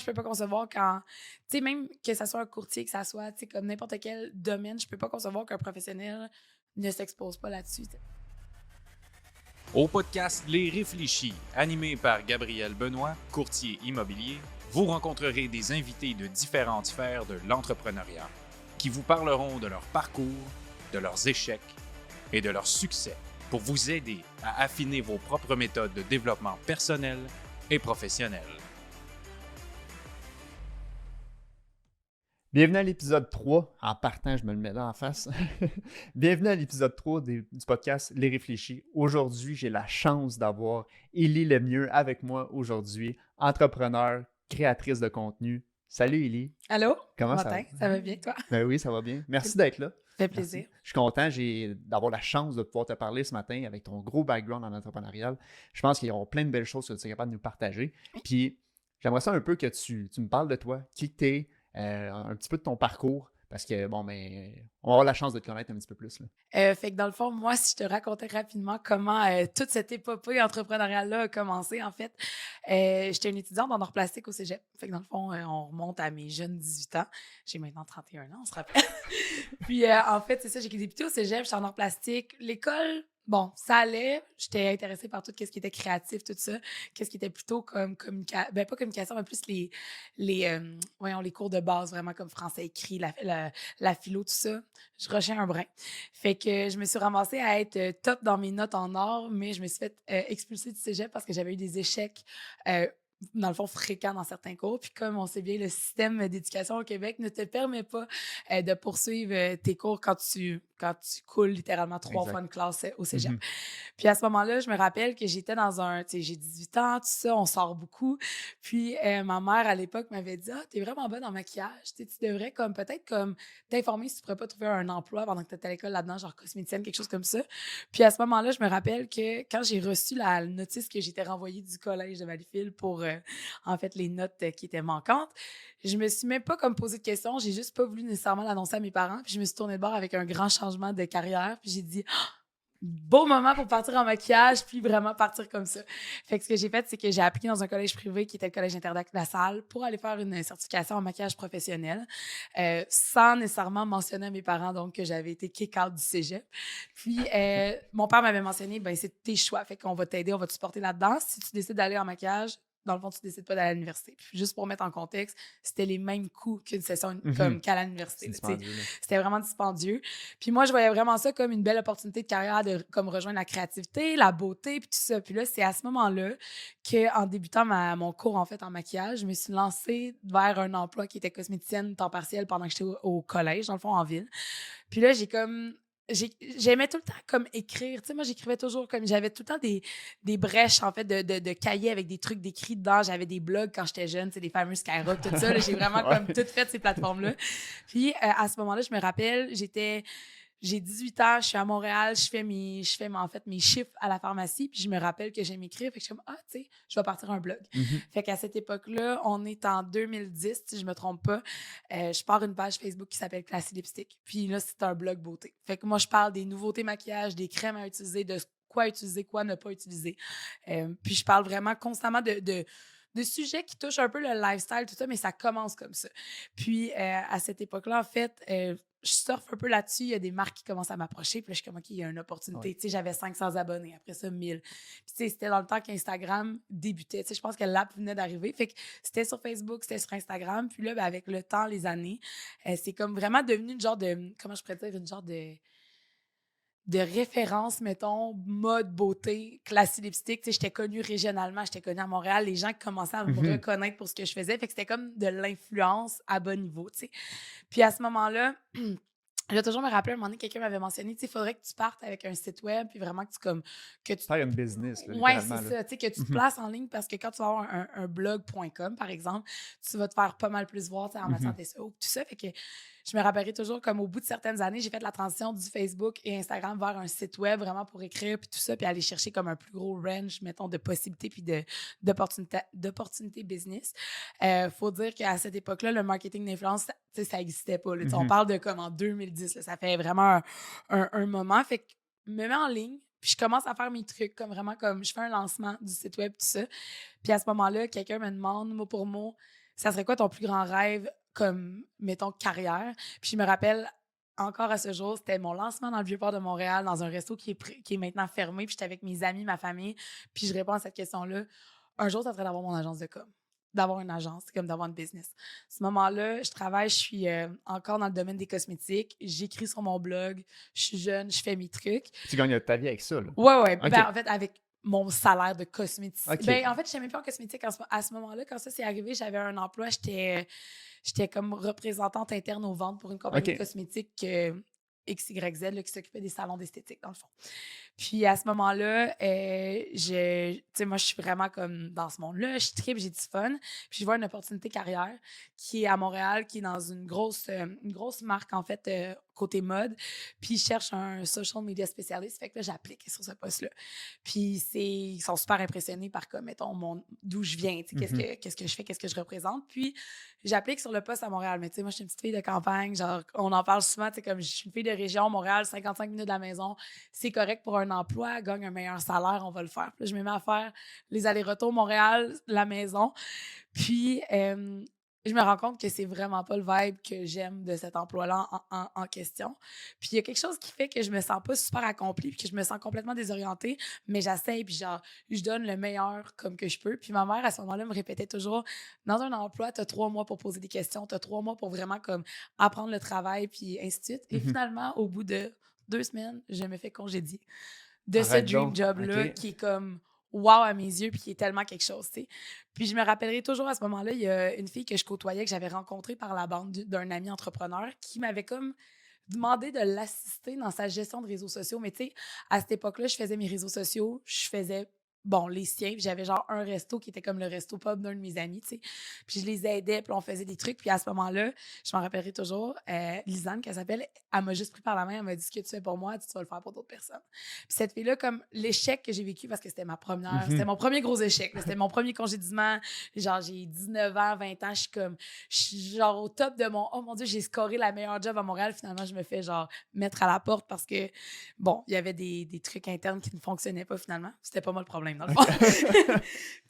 je peux pas concevoir quand, tu sais, même que ça soit un courtier, que ça soit, tu sais, comme n'importe quel domaine, je peux pas concevoir qu'un professionnel ne s'expose pas là-dessus, tu sais. Au podcast Les Réfléchis, animé par Gabriel Benoît, courtier immobilier, vous rencontrerez des invités de différentes sphères de l'entrepreneuriat qui vous parleront de leur parcours, de leurs échecs et de leurs succès pour vous aider à affiner vos propres méthodes de développement personnel et professionnel. Bienvenue à l'épisode 3. En partant, je me le mets là en face. Bienvenue à l'épisode 3 du podcast Les Réfléchis. Aujourd'hui, j'ai la chance d'avoir Élie Lemieux avec moi aujourd'hui, entrepreneur, créatrice de contenu. Salut Élie. Allô? Comment ça va? Matin, ça va bien, toi? Ben oui, ça va bien. Merci d'être là. Ça fait Merci. plaisir. Je suis content d'avoir la chance de pouvoir te parler ce matin avec ton gros background en entrepreneurial. Je pense qu'il y aura plein de belles choses que tu es capable de nous partager. Puis, j'aimerais ça un peu que tu me parles de toi, qui tu es, un petit peu de ton parcours, parce que, bon, ben, on va avoir la chance de te connaître un petit peu plus, là. Fait que dans le fond, moi, si je te racontais rapidement comment toute cette épopée entrepreneuriale-là a commencé, en fait, j'étais une étudiante en art plastique au cégep. Fait que dans le fond, on remonte à mes jeunes 18 ans. J'ai maintenant 31 ans, on se rappelle. Puis, en fait, c'est ça, j'ai débuté au cégep, j'étais en art plastique. L'école, bon, ça allait. J'étais intéressée par tout ce qui était créatif, tout ça. Qu'est-ce qui était plutôt comme communication, ben pas communication, mais plus les cours de base, vraiment comme français écrit, la philo, tout ça. Je rushais un brin. Fait que je me suis ramassée à être top dans mes notes en art, mais je me suis fait expulser du cégep parce que j'avais eu des échecs dans le fond, fréquents dans certains cours. Puis comme on sait bien, le système d'éducation au Québec ne te permet pas de poursuivre tes cours quand tu coules littéralement 3 fois une classe au cégep. Mhm. Puis à ce moment-là, je me rappelle que j'étais dans tu sais, j'ai 18 ans, tout ça, on sort beaucoup. Puis ma mère, à l'époque, m'avait dit « Ah, t'es vraiment bonne en maquillage. Tu sais, tu devrais comme peut-être comme t'informer si tu pourrais pas trouver un emploi pendant que t'étais à l'école là-dedans, genre cosméticienne, quelque chose comme ça. » Puis à ce moment-là, je me rappelle que quand j'ai reçu la notice que j'étais renvoyée du collège de Valleyfield pour, en fait, les notes qui étaient manquantes, je me suis même pas comme posé de questions. J'ai juste pas voulu nécessairement l'annoncer à mes parents. Puis je me suis tournée de bord avec un grand changement de carrière. Puis j'ai dit beau moment pour partir en maquillage, puis vraiment partir comme ça. Fait que ce que j'ai fait, c'est que j'ai appliqué dans un collège privé qui était le collège Interdac La Salle pour aller faire une certification en maquillage professionnel, sans nécessairement mentionner à mes parents donc que j'avais été kick-out du cégep. Puis mon père m'avait mentionné, ben c'est tes choix, fait qu'on va t'aider, on va te supporter là-dedans. Si tu décides d'aller en maquillage, dans le fond, tu décides pas d'aller à l'université. Puis juste pour mettre en contexte, c'était les mêmes coûts qu'une session comme qu'à l'université. C'est dispendieux, là. C'était vraiment dispendieux. Puis moi, je voyais vraiment ça comme une belle opportunité de carrière de comme rejoindre la créativité, la beauté, puis tout ça. Puis là, c'est à ce moment-là qu'en débutant mon cours en fait en maquillage, je me suis lancée vers un emploi qui était cosméticienne temps partiel pendant que j'étais au collège, dans le fond, en ville. Puis là, j'aimais tout le temps comme écrire. Tu sais, moi, j'écrivais toujours comme j'avais tout le temps des brèches, en fait, de cahiers avec des trucs d'écrits dedans. J'avais des blogs quand j'étais jeune, tu sais, des fameux Skyrock, tout ça. Là, j'ai vraiment comme tout fait ces plateformes-là. Puis à ce moment-là, je me rappelle, j'ai 18 ans, je suis à Montréal, en fait mes chiffres à la pharmacie, puis je me rappelle que j'aime écrire, fait que je suis comme tu sais, je vais partir un blog. Mhm. Fait qu'à cette époque-là, on est en 2010, si je me trompe pas, je pars une page Facebook qui s'appelle Classy Lipstick. Puis là, c'est un blog beauté. Fait que moi, je parle des nouveautés maquillage, des crèmes à utiliser, de quoi utiliser, quoi ne pas utiliser. Puis je parle vraiment constamment de sujets qui touchent un peu le lifestyle, tout ça, mais ça commence comme ça. Puis, à cette époque-là, en fait, je surfe un peu là-dessus. Il y a des marques qui commencent à m'approcher. Puis là, je suis comme, OK, il y a une opportunité. Ouais. Tu sais, j'avais 500 abonnés. Après ça, 1000. Puis, tu sais, c'était dans le temps qu'Instagram débutait. Tu sais, je pense que l'app venait d'arriver. Fait que c'était sur Facebook, c'était sur Instagram. Puis là, ben, avec le temps, les années, c'est comme vraiment devenu une genre de, comment je pourrais dire, une genre de référence, mettons, mode, beauté, Classy Lipstick. Tu sais, j'étais connue régionalement, j'étais connue à Montréal. Les gens commençaient à me reconnaître pour ce que je faisais. Fait que c'était comme de l'influence à bon niveau, tu sais. Puis à ce moment-là, je vais toujours me rappeler, un moment donné, quelqu'un m'avait mentionné, tu sais, il faudrait que tu partes avec un site web, puis vraiment que tu Faire une business, là, ouais, littéralement, c'est là. ça, tu sais, que tu te places en ligne parce que quand tu vas avoir un blog.com, par exemple, tu vas te faire pas mal plus voir, tu sais, en matière de SEO, tout ça. Fait que je me rappellerai toujours comme au bout de certaines années, j'ai fait la transition du Facebook et Instagram vers un site web vraiment pour écrire, puis tout ça, puis aller chercher comme un plus gros range, mettons, de possibilités, puis d'opportunités business. Faut dire qu'à cette époque-là, le marketing d'influence, tu sais, ça n'existait pas. Là. On parle de comme en 2010, là, ça fait vraiment un moment. Fait que je me mets en ligne, puis je commence à faire mes trucs, comme vraiment comme je fais un lancement du site web, tout ça. Puis à ce moment-là, quelqu'un me demande mot pour mot, ça serait quoi ton plus grand rêve comme, mettons, carrière? Puis je me rappelle, encore à ce jour, c'était mon lancement dans le Vieux-Port de Montréal, dans un resto qui est maintenant fermé. Puis j'étais avec mes amis, ma famille. Puis je réponds à cette question-là. Un jour, ça serait d'avoir mon agence de com. D'avoir une agence, c'est comme d'avoir une business. À ce moment-là, je travaille, je suis encore dans le domaine des cosmétiques. J'écris sur mon blog. Je suis jeune, je fais mes trucs. Tu gagnes ta vie avec ça, là. Ouais. OK. Ben, en fait, avec mon salaire de cosmétique. OK. Ben, en fait, je n'étais même pas en cosmétique à ce moment-là. Quand ça s'est arrivé, j'avais un emploi. J'étais comme représentante interne aux ventes pour une compagnie de OK. cosmétiques XYZ là, qui s'occupait des salons d'esthétique, dans le fond. Puis à ce moment-là, tu sais, moi, je suis vraiment comme dans ce monde-là. Je tripe, j'ai du fun. Puis je vois une opportunité carrière qui est à Montréal, qui est dans une grosse marque, en fait, côté mode. Puis ils cherchent un social media spécialiste. Fait que là, j'applique sur ce poste-là. Puis ils sont super impressionnés par, comme, mettons, d'où je viens, tu sais, qu'est-ce que je fais, qu'est-ce que je représente. Puis j'applique sur le poste à Montréal. Mais tu sais, moi, je suis une petite fille de campagne. Genre, on en parle souvent, tu sais, comme je suis une fille de région, Montréal, 55 minutes de la maison. C'est correct pour un emploi, gagne un meilleur salaire, on va le faire. Puis là, je me mets à faire les allers-retours Montréal, la maison. Puis, je me rends compte que c'est vraiment pas le vibe que j'aime de cet emploi-là en question. Puis, il y a quelque chose qui fait que je me sens pas super accomplie puis que je me sens complètement désorientée, mais j'essaie puis genre, je donne le meilleur comme que je peux. Puis ma mère, à ce moment-là, me répétait toujours, dans un emploi, tu as 3 mois pour poser des questions, tu as 3 mois pour vraiment comme apprendre le travail puis ainsi de suite. Et finalement, au bout de 2 semaines, je me fais congédier de ce Arrête dream donc. job-là OK. qui est comme wow à mes yeux puis qui est tellement quelque chose, tu sais. Puis je me rappellerai toujours à ce moment-là, il y a une fille que je côtoyais, que j'avais rencontrée par la bande d'un ami entrepreneur qui m'avait comme demandé de l'assister dans sa gestion de réseaux sociaux. Mais tu sais, à cette époque-là, je faisais mes réseaux sociaux, je faisais, bon, les siens, puis j'avais genre un resto qui était comme le resto pub d'un de mes amis, tu sais. Puis je les aidais, puis on faisait des trucs. Puis à ce moment-là, je m'en rappellerai toujours, Lisanne, qu'elle s'appelle, elle m'a juste pris par la main, elle m'a dit ce que tu fais pour moi, tu vas le faire pour d'autres personnes. Puis cette fille-là, comme l'échec que j'ai vécu, parce que c'était c'était mon premier gros échec, là, c'était mon premier congédiement, genre j'ai 19 ans, 20 ans, je suis genre au top de oh mon Dieu, j'ai scoré la meilleure job à Montréal, finalement, je me fais genre mettre à la porte parce que, bon, il y avait des trucs internes qui ne fonctionnaient pas finalement. C'était pas moi le problème, dans le fond.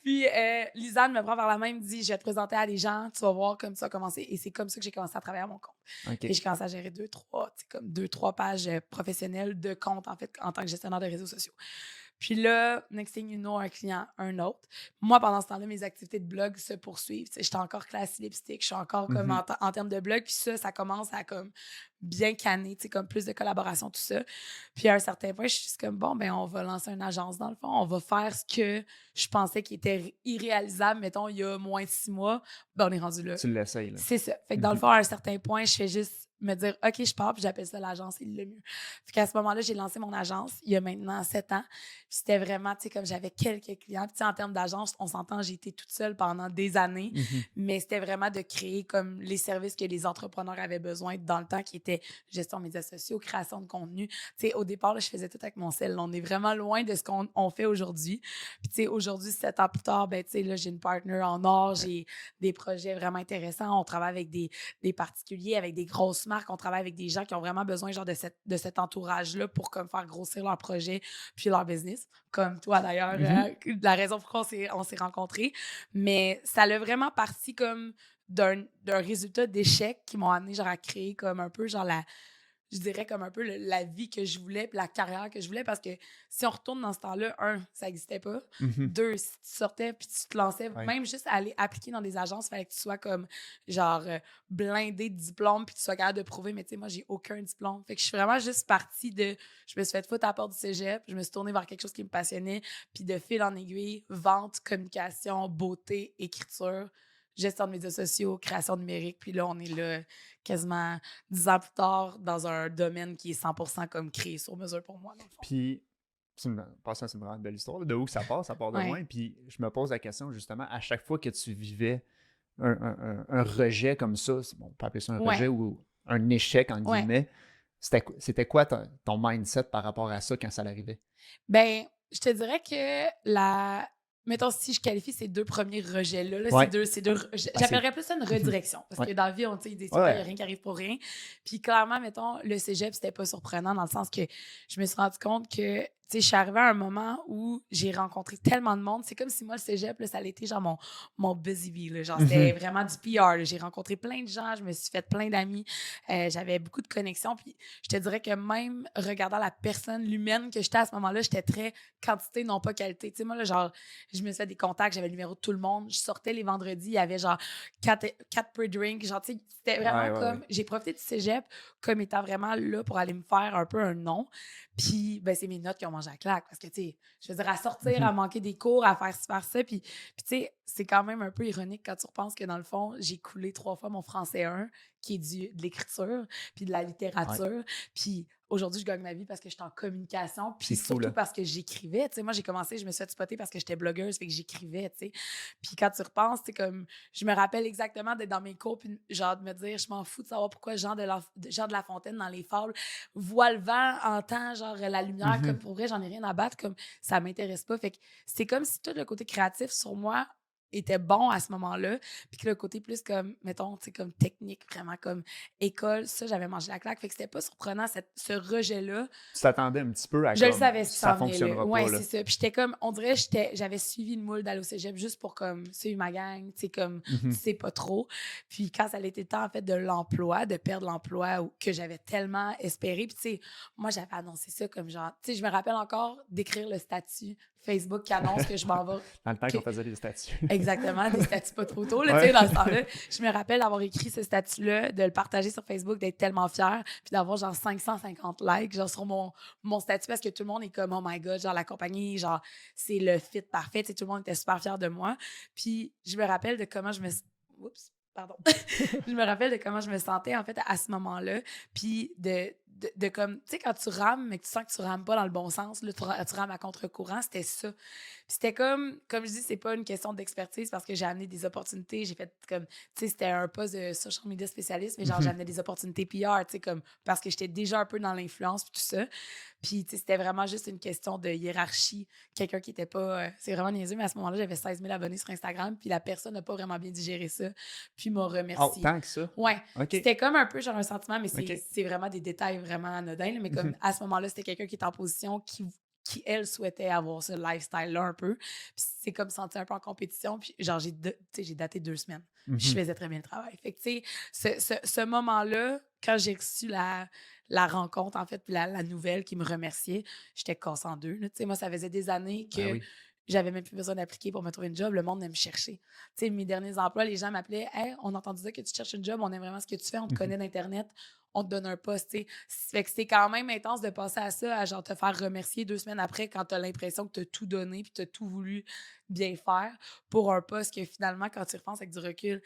Puis Lisanne me prend par la main, me dit, je vais te présenter à des gens, tu vas voir comme ça a commencé. Et c'est comme ça que j'ai commencé à travailler à mon compte. OK. Et j'ai commencé à gérer 2-3 pages professionnelles de compte, en fait, en tant que gestionnaire de réseaux sociaux. Puis là, next thing you know, un client, un autre. Moi, pendant ce temps-là, mes activités de blog se poursuivent. J'étais encore classe lipstick, je suis encore comme en termes de blog. Puis ça commence à comme bien canner, comme plus de collaboration, tout ça. Puis à un certain point, je suis juste comme, bon, ben on va lancer une agence dans le fond. On va faire ce que je pensais qui était irréalisable, mettons, il y a moins de 6 mois. Ben on est rendu là. Tu l'essayes, là. C'est ça. Fait que dans le fond, à un certain point, je fais juste me dire, OK, je pars, puis j'appelle ça l'agence, c'est le mieux. Fait qu'à ce moment-là, j'ai lancé mon agence il y a maintenant 7 ans. Puis c'était vraiment, tu sais, comme j'avais quelques clients. Puis tu sais, en termes d'agence, on s'entend, j'ai été toute seule pendant des années, mais c'était vraiment de créer comme les services que les entrepreneurs avaient besoin dans le temps, qui était gestion de médias sociaux, création de contenu. Tu sais, au départ, là, je faisais tout avec mon cell. On est vraiment loin de ce qu'on fait aujourd'hui. Puis tu sais, aujourd'hui, 7 ans plus tard, ben tu sais, là, j'ai une partner en or, j'ai des projets vraiment intéressants. On travaille avec des particuliers, avec des grosses marques. On travaille avec des gens qui ont vraiment besoin genre de cet entourage-là pour comme faire grossir leur projet puis leur business. Comme toi, d'ailleurs, la raison pour laquelle on s'est rencontrés. Mais ça l'a vraiment parti comme d'un résultat d'échec qui m'ont amené genre à créer comme un peu genre je dirais comme un peu la vie que je voulais puis la carrière que je voulais, parce que si on retourne dans ce temps-là, ça n'existait pas. 2, si tu sortais puis tu te lançais, même juste aller appliquer dans des agences, il fallait que tu sois comme genre blindé de diplômes puis que tu sois capable de prouver, mais tu sais, moi, j'ai aucun diplôme. Fait que je suis vraiment juste partie je me suis fait foutre à la porte du cégep, je me suis tournée vers quelque chose qui me passionnait, puis de fil en aiguille, vente, communication, beauté, écriture, gestion de médias sociaux, création numérique. Puis là, on est là quasiment 10 ans plus tard dans un domaine qui est 100% comme créé sur mesure pour moi, dans le fond. Puis, c'est une vraiment belle histoire. Là. De où ça part de loin. Puis je me pose la question, justement, à chaque fois que tu vivais un rejet comme ça, on peut appeler ça un rejet ou un échec, en guillemets, c'était quoi ton mindset par rapport à ça quand ça l'arrivait? Ben, je te dirais que mettons, si je qualifie ces 2 premiers rejets-là, j'appellerais plus ça une redirection. Parce que dans la vie, on dit il n'y a rien qui arrive pour rien. Puis clairement, mettons, le cégep, c'était pas surprenant dans le sens que je me suis rendu compte que sais, je suis arrivée à un moment où j'ai rencontré tellement de monde. C'est comme si moi, le cégep, là, ça a été genre mon busy bee, là. Genre, c'était Mhm. vraiment du PR, là. J'ai rencontré plein de gens, je me suis fait plein d'amis. J'avais beaucoup de connexions. Puis je te dirais que même regardant la personne, l'humaine que j'étais à ce moment-là, j'étais très quantité, non pas qualité. Tu sais, moi, là, genre, je me suis fait des contacts, j'avais le numéro de tout le monde. Je sortais les vendredis, il y avait genre quatre per drink. Genre, tu sais, c'était vraiment Ouais, ouais, ouais. comme... J'ai profité du cégep comme étant vraiment là pour aller me faire un peu un nom. Puis, ben, c'est mes notes qui ont mangé la claque parce que, tu sais, je veux dire, à sortir, à Mhm. manquer des cours, à faire ça. Puis tu sais, c'est quand même un peu ironique quand tu repenses que, dans le fond, j'ai coulé 3 fois mon français 1, qui est de l'écriture, puis de la Ouais, littérature. Puis aujourd'hui, je gagne ma vie parce que j'étais en communication, c'est puis fou, surtout là. parce que j'écrivais. Tu sais, moi, j'ai commencé, je me suis fait spotter parce que j'étais blogueuse, fait que j'écrivais, tu sais. Puis quand tu repenses, c'est comme, je me rappelle exactement d'être dans mes cours, puis genre de me dire, je m'en fous de savoir pourquoi Jean de La Fontaine, dans les fables, voit le vent, entend genre la lumière, comme Mhm. pour vrai, j'en ai rien à battre, comme ça m'intéresse pas. Fait que c'est comme si tout le côté créatif sur moi était bon à ce moment-là, puis que le côté plus comme, mettons, tu sais, comme technique, vraiment comme école, ça, j'avais mangé la claque. Fait que c'était pas surprenant, ce rejet-là. Tu t'attendais un petit peu à Je le comme savais ce qui ça s'en venait là. fonctionnera Ouais, pas, c'est là. ça. Puis j'étais comme, on dirait, j'avais suivi une moule d'aller au cégep juste pour comme suivre ma gang, tu sais, comme, tu Mhm. sais pas trop. Puis quand ça a été le temps, en fait, de l'emploi, de perdre l'emploi que j'avais tellement espéré. Puis tu sais, moi, j'avais annoncé ça comme genre, tu sais, je me rappelle encore d'écrire le statut Facebook qui annonce que je m'en vais. Dans le temps que- qu'on faisait les statuts. Exactement, des statuts pas trop tôt, là, tu Ouais. sais, dans ce temps-là. Je me rappelle d'avoir écrit ce statut-là, de le partager sur Facebook, d'être tellement fière, puis d'avoir genre 550 likes, genre sur mon statut, parce que tout le monde est comme, oh my God, genre la compagnie, genre, c'est le fit parfait, tu sais, tout le monde était super fier de moi. Puis je me rappelle de comment Oups, pardon. Je me rappelle de comment je me sentais, en fait, à ce moment-là, puis de comme, tu sais, quand tu rames, mais que tu sens que tu rames pas dans le bon sens, là, tu rames à contre-courant, c'était ça. Puis c'était comme je dis, c'est pas une question d'expertise parce que j'ai amené des opportunités. J'ai fait comme, tu sais, c'était un poste de social media spécialiste, mais genre, j'ai Mhm. amené des opportunités PR, tu sais, comme, parce que j'étais déjà un peu dans l'influence puis tout ça. Puis, tu sais, c'était vraiment juste une question de hiérarchie. Quelqu'un qui était pas. C'est vraiment niaiseux, mais à ce moment-là, j'avais 16 000 abonnés sur Instagram, puis la personne n'a pas vraiment bien digéré ça, puis m'a Oh, remercié. tant que ça. Ouais, OK. c'était comme un peu genre un sentiment, mais c'est OK. c'est vraiment des détails vraiment anodins, là, mais comme Mhm. à ce moment-là, c'était quelqu'un qui était en position elle souhaitait avoir ce lifestyle-là un peu. Puis c'est comme sentir un peu en compétition. Puis genre, tu sais, j'ai daté 2 semaines. Puis je Mhm. faisais très bien le travail. Fait que, tu sais, ce moment-là, quand j'ai reçu la rencontre, en fait, puis la nouvelle qui me remerciait, j'étais cassée en deux, là. Tu sais, moi, ça faisait des années Ben que oui. j'avais même plus besoin d'appliquer pour me trouver une job. Le monde venait me chercher. Tu sais, mes derniers emplois, les gens m'appelaient, hey, on a entendu dire que tu cherches une job, on aime vraiment ce que tu fais, on te Mhm. connaît d'Internet, on te donne un poste, tu sais. Fait que c'est quand même intense de passer à ça, à genre te faire remercier 2 semaines après quand tu as l'impression que tu as tout donné puis tu as tout voulu bien faire pour un poste que finalement, quand tu repenses avec du recul,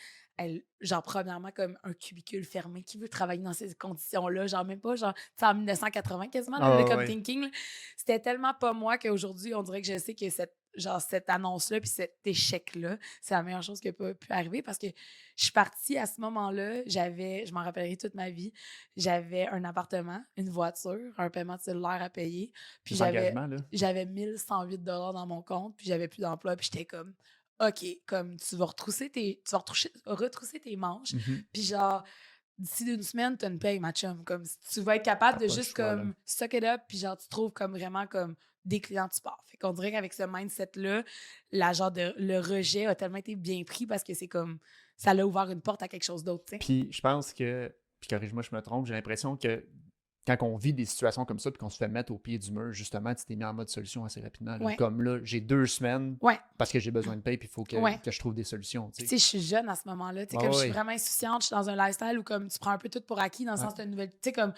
genre, premièrement, comme un cubicule fermé, qui veut travailler dans ces conditions-là? Genre, même pas, genre, tu sais, en 1980 quasiment, là, Ah comme ouais. thinking, là. C'était tellement pas moi qu'aujourd'hui, on dirait que je sais que cette annonce-là puis cet échec-là, c'est la meilleure chose qui a pu arriver parce que je suis partie à ce moment-là, je m'en rappellerai toute ma vie, j'avais un appartement, une voiture, un paiement de cellulaire à payer, puis Des engagements, là. j'avais 1108 dans mon compte, puis j'avais plus d'emploi, puis j'étais comme OK, comme tu vas retrousser tes manches, Mhm. puis genre d'ici d'une semaine, tu as une paye, ma chum. Comme si tu vas être capable T'as de pas le juste choix, là. comme suck it up, puis genre tu trouves comme vraiment comme des clients, tu pars. Fait qu'on dirait qu'avec ce mindset-là, le rejet a tellement été bien pris parce que c'est comme ça l'a ouvert une porte à quelque chose d'autre, tu sais. Puis je pense que, puis corrige-moi, je me trompe, j'ai l'impression que quand on vit des situations comme ça, puis qu'on se fait mettre au pied du mur, justement, tu t'es mis en mode solution assez rapidement, là. Ouais, Comme là, j'ai 2 semaines ouais, parce que j'ai besoin de paye, puis il faut ouais. que je trouve des solutions, Puis tu tu sais. sais, je suis jeune à ce moment-là. Tu sais, Ouais, comme je suis ouais, vraiment insouciante, je suis dans un lifestyle où comme tu prends un peu tout pour acquis dans le ouais. sens de nouvelle. Tu sais, comme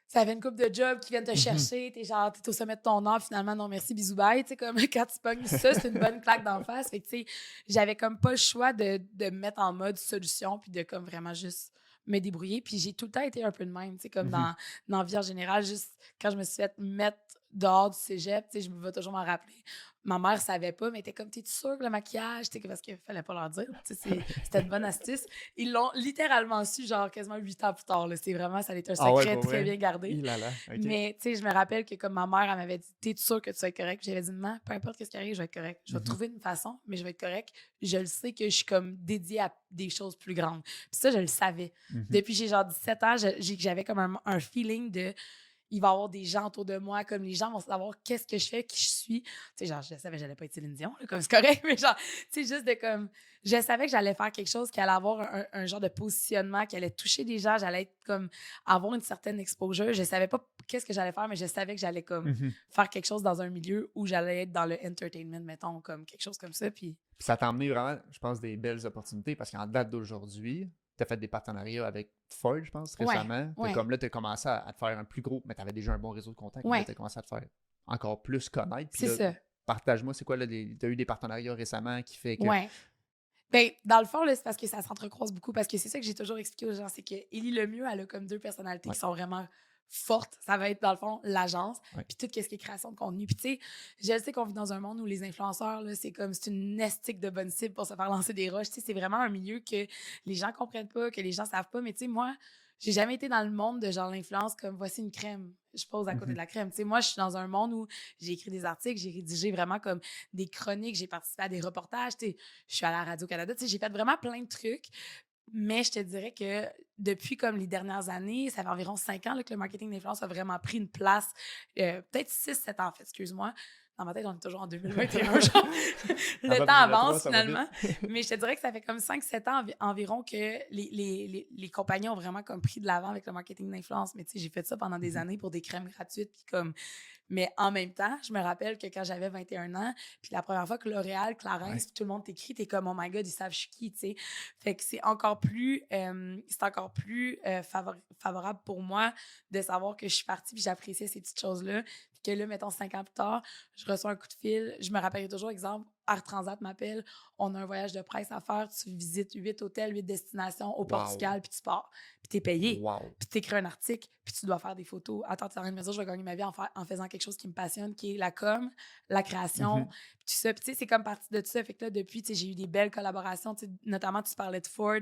ça fait une couple de jobs qui viennent te Mhm. chercher, t'es au sommet de ton art, finalement, non merci, bisous, bye. Tu sais, comme quand tu pognes ça, c'est une bonne claque d'en face. Fait que, tu sais, j'avais comme pas le choix de me mettre en mode solution puis de comme vraiment juste me débrouiller. Puis j'ai tout le temps été un peu de même, tu sais, comme Mhm. dans la vie en général, juste quand je me suis fait mettre dehors du cégep, tu sais, je me vais toujours m'en rappeler. Ma mère savait pas, mais elle était comme, t'es-tu sûre que le maquillage, tu sais, parce qu'il fallait pas leur dire, tu sais, c'était une bonne astuce. Ils l'ont littéralement su, genre quasiment 8 ans plus tard, là. C'est vraiment, ça a été un Ah ouais, secret pour très vrai? bien gardé. Il là là, OK. Mais, tu sais, je me rappelle que comme ma mère, elle m'avait dit, t'es sûre que tu vas être correct? Puis j'avais dit, maman, peu importe ce qui arrive, je vais être correct. Je vais Mhm. trouver une façon, mais je vais être correct. Je le sais que je suis comme dédiée à des choses plus grandes. Puis ça, je le savais. Mhm. Depuis que j'ai genre 17 ans, j'avais comme un feeling de il va y avoir des gens autour de moi, comme les gens vont savoir qu'est-ce que je fais, qui je suis. Tu sais, genre, je savais que j'allais pas être Céline Dion, là, comme c'est correct, mais genre, tu sais, juste de comme, je savais que j'allais faire quelque chose qui allait avoir un genre de positionnement, qui allait toucher des gens, j'allais être comme, avoir une certaine exposure. Je savais pas qu'est-ce que j'allais faire, mais je savais que j'allais comme Mhm. faire quelque chose dans un milieu où j'allais être dans le entertainment, mettons, comme quelque chose comme ça, puis... Puis ça t'a emmené vraiment, je pense, des belles opportunités parce qu'en date d'aujourd'hui, tu as fait des partenariats avec Ford, je pense, Ouais, récemment. ouais, Comme là, tu as commencé à te faire un plus gros, mais tu avais déjà un bon réseau de contacts, mais là, ouais, tu as commencé à te faire encore plus connaître. Puis c'est là, ça. partage-moi, c'est quoi, là, tu as eu des partenariats récemment qui fait que. Ouais. Ben, dans le fond, là, c'est parce que ça s'entrecroise beaucoup, parce que c'est ça que j'ai toujours expliqué aux gens, c'est que Élie Lemieux, elle a comme 2 personnalités Ouais. qui sont vraiment fortes. Ça va être, dans le fond, l'agence, Ouais. puis tout ce qui est création de contenu. Puis tu sais, je sais qu'on vit dans un monde où les influenceurs, là, c'est comme, c'est une nestique de bonne cible pour se faire lancer des roches. Tu sais, c'est vraiment un milieu que les gens comprennent pas, que les gens savent pas. Mais tu sais, moi, j'ai jamais été dans le monde de genre l'influence comme voici une crème, je pose à côté Mhm. de la crème. Tu sais, moi, je suis dans un monde où j'ai écrit des articles, j'ai rédigé vraiment comme des chroniques, j'ai participé à des reportages, tu sais, je suis allée à Radio-Canada, tu sais, j'ai fait vraiment plein de trucs. Mais je te dirais que depuis comme les dernières années, ça fait environ 5 ans là, que le marketing d'influence a vraiment pris une place, peut-être 6-7 ans en fait, excuse-moi. Dans ma tête, on est toujours en 2021, genre, En le temps 2023, avance ça va vite. finalement. Mais je te dirais que ça fait comme 5-7 ans environ que les compagnies ont vraiment comme pris de l'avant avec le marketing d'influence. Mais tu sais, j'ai fait ça pendant des Mhm. années pour des crèmes gratuites, puis comme... Mais en même temps, je me rappelle que quand j'avais 21 ans, puis la première fois que L'Oréal, Clarins, Ouais. puis tout le monde t'écrit, t'es comme « Oh my God, ils savent je suis qui », tu sais. Fait que c'est encore plus favorable pour moi de savoir que je suis partie puis j'appréciais ces petites choses-là. Puis que là, mettons, 5 ans plus tard, je reçois un coup de fil. Je me rappelle toujours, exemple, Art Transat m'appelle, on a un voyage de presse à faire, tu visites 8 hôtels, 8 destinations au Wow. Portugal, puis tu pars. Puis t'es payé. Wow. Puis t'écris un article, puis tu dois faire des photos. Attends, tu es en train de me dire, je vais gagner ma vie en faisant quelque chose qui me passionne, qui est la com, la création, Mhm. puis tout ça. Puis tu sais, c'est comme partie de tout ça. Fait que là, depuis, tu sais, j'ai eu des belles collaborations. Tu sais, notamment, tu parlais de Ford.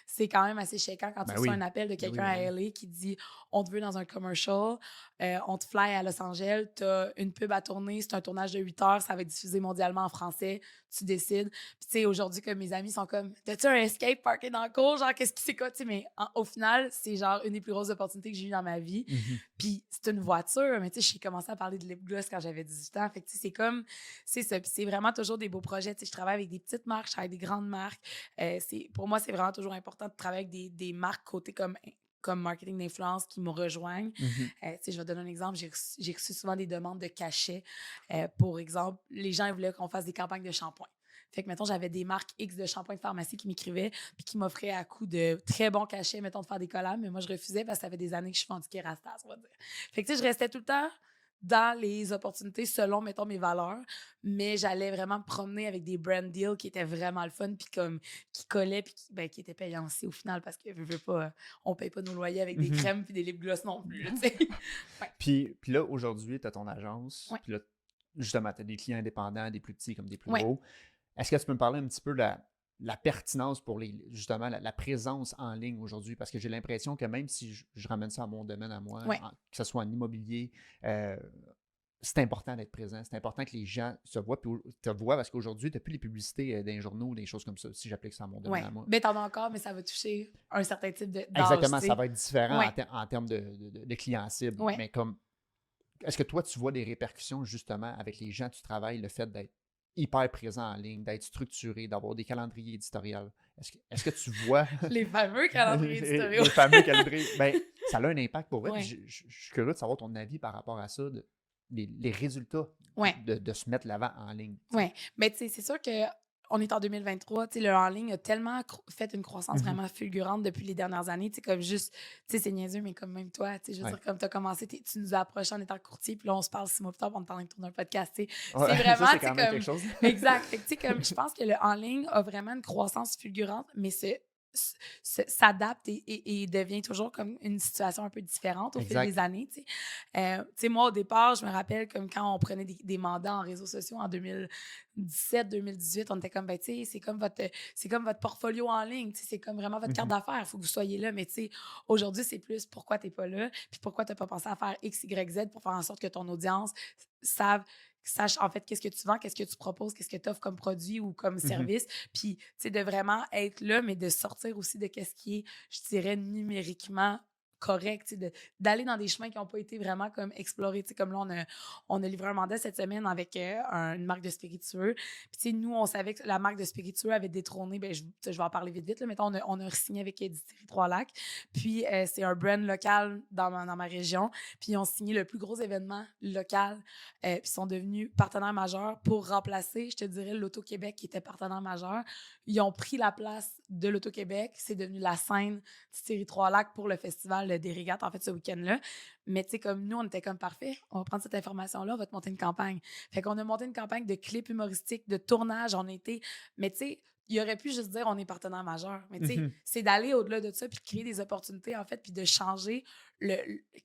C'est quand même assez chéquant quand tu Ben reçois oui. un appel de Ben oui, quelqu'un ben à oui. LA qui dit « On te veut dans un commercial, on te fly à Los Angeles, tu as une pub à tourner, c'est un tournage de 8 heures, ça va être diffusé mondialement en français, tu décides. » Puis tu sais, aujourd'hui, comme mes amis sont comme « T'as-tu un escape parké dans le cours? Genre, qu'est-ce qui c'est quoi? » Tu sais, mais au final, c'est genre une des plus grosses opportunités que j'ai eues dans ma vie. Mhm. Puis c'est une voiture, mais tu sais, j'ai commencé à parler de lip gloss quand j'avais 18 ans. Fait que tu sais, c'est comme, c'est ça. Puis c'est vraiment toujours des beaux projets. Tu sais, je travaille avec des petites marques, je travaille avec des grandes marques. Pour moi, c'est vraiment toujours important de travailler avec des marques côté comme marketing d'influence qui me rejoignent. Mhm. Tu sais, je vais te donner un exemple. J'ai reçu souvent des demandes de cachets. Pour exemple, les gens ils voulaient qu'on fasse des campagnes de shampoing. Fait que, mettons, j'avais des marques X de shampoing de pharmacie qui m'écrivaient puis qui m'offraient à coût de très bons cachets, mettons, de faire des collabs. Mais moi, je refusais parce que ça fait des années que je suis vendiquée Rastas, on va dire. Fait que, tu sais, je restais tout le temps dans les opportunités selon, mettons, mes valeurs. Mais j'allais vraiment me promener avec des brand deals qui étaient vraiment le fun puis comme qui collaient puis qui étaient payants aussi au final parce que, veux pas, on paye pas nos loyers avec des Mhm. crèmes puis des lip gloss non plus, là, tu sais. Ouais. Puis là, aujourd'hui, tu as ton agence. Ouais. Puis là, justement, tu as des clients indépendants, des plus petits comme des plus Ouais. gros. Est-ce que tu peux me parler un petit peu de la pertinence pour justement la présence en ligne aujourd'hui? Parce que j'ai l'impression que même si je ramène ça à mon domaine à moi, Ouais. que ce soit en immobilier, c'est important d'être présent. C'est important que les gens te voient parce qu'aujourd'hui, tu n'as plus les publicités dans les journaux, des choses comme ça, si j'applique ça à mon domaine Ouais. à moi. Ben, t'en as encore, mais ça va toucher un certain type d'âge. Exactement, tu sais. ça va être différent Ouais. en termes de clients cibles. Ouais. Mais comme, est-ce que toi, tu vois des répercussions justement avec les gens que tu travailles, le fait d'être hyper présent en ligne, d'être structuré, d'avoir des calendriers éditoriaux? Est-ce que tu vois Les fameux calendriers éditoriaux. les fameux calendriers? Ben, ça a un impact pour vrai. Ouais. Je suis curieux de savoir ton avis par rapport à ça, les résultats Ouais. de se mettre l'avant en ligne. Oui, mais tu sais, c'est sûr que on est en 2023, tu sais, le en ligne a tellement fait une croissance Mhm. vraiment fulgurante depuis les dernières années, tu sais, comme juste, tu sais, c'est niaiseux, mais comme même toi, tu sais, je veux Ouais. dire, comme tu as commencé, tu nous as approchés en étant courtier, puis là, on se parle 6 mois plus tard, puis on est en train de tourner un podcast, tu sais. Ouais, C'est vraiment, ça, c'est tu sais, quand même comme... quelque chose. Exact. Fait que, tu sais, comme, je pense que le en ligne a vraiment une croissance fulgurante, mais s'adapte et devient toujours comme une situation un peu différente au Exact. fil des années, tu sais. Tu sais, moi, au départ, je me rappelle comme quand on prenait des mandats en réseaux sociaux en 2017-2018, on était comme, ben, tu sais, c'est comme votre portfolio en ligne, tu sais, c'est comme vraiment votre carte Mhm. d'affaires, il faut que vous soyez là, mais tu sais, aujourd'hui, c'est plus pourquoi tu n'es pas là, puis pourquoi tu n'as pas pensé à faire X, Y, Z pour faire en sorte que ton audience sache en fait qu'est-ce que tu vends, qu'est-ce que tu proposes, qu'est-ce que tu offres comme produit ou comme Mhm. service, puis tu sais, de vraiment être là, mais de sortir aussi de qu'est-ce qui est, je dirais, numériquement correct, tu sais, d'aller dans des chemins qui n'ont pas été vraiment comme explorés. Tu sais, comme là, on a livré un mandat cette semaine avec une marque de spiritueux. Puis, tu sais, nous, on savait que la marque de spiritueux avait détrôné, ben, je vais en parler vite, là. Mettons, on a signé avec Distillerie Trois-Lacs. Puis, c'est un brand local dans ma région. Puis, ils ont signé le plus gros événement local. Puis, ils sont devenus partenaires majeurs pour remplacer, je te dirais, l'Auto-Québec qui était partenaire majeur. Ils ont pris la place de l'Auto-Québec. C'est devenu la scène Distillerie Trois-Lacs pour le festival des régates, en fait, ce week-end-là. Mais tu sais, comme nous, on était comme parfait. On va prendre cette information-là, on va te monter une campagne. Fait qu'on a monté une campagne de clips humoristiques, de tournage. On était. Mais tu sais, il aurait pu juste dire on est partenaire majeur. Mais tu sais, c'est d'aller au-delà de ça puis de créer des opportunités, en fait, puis de changer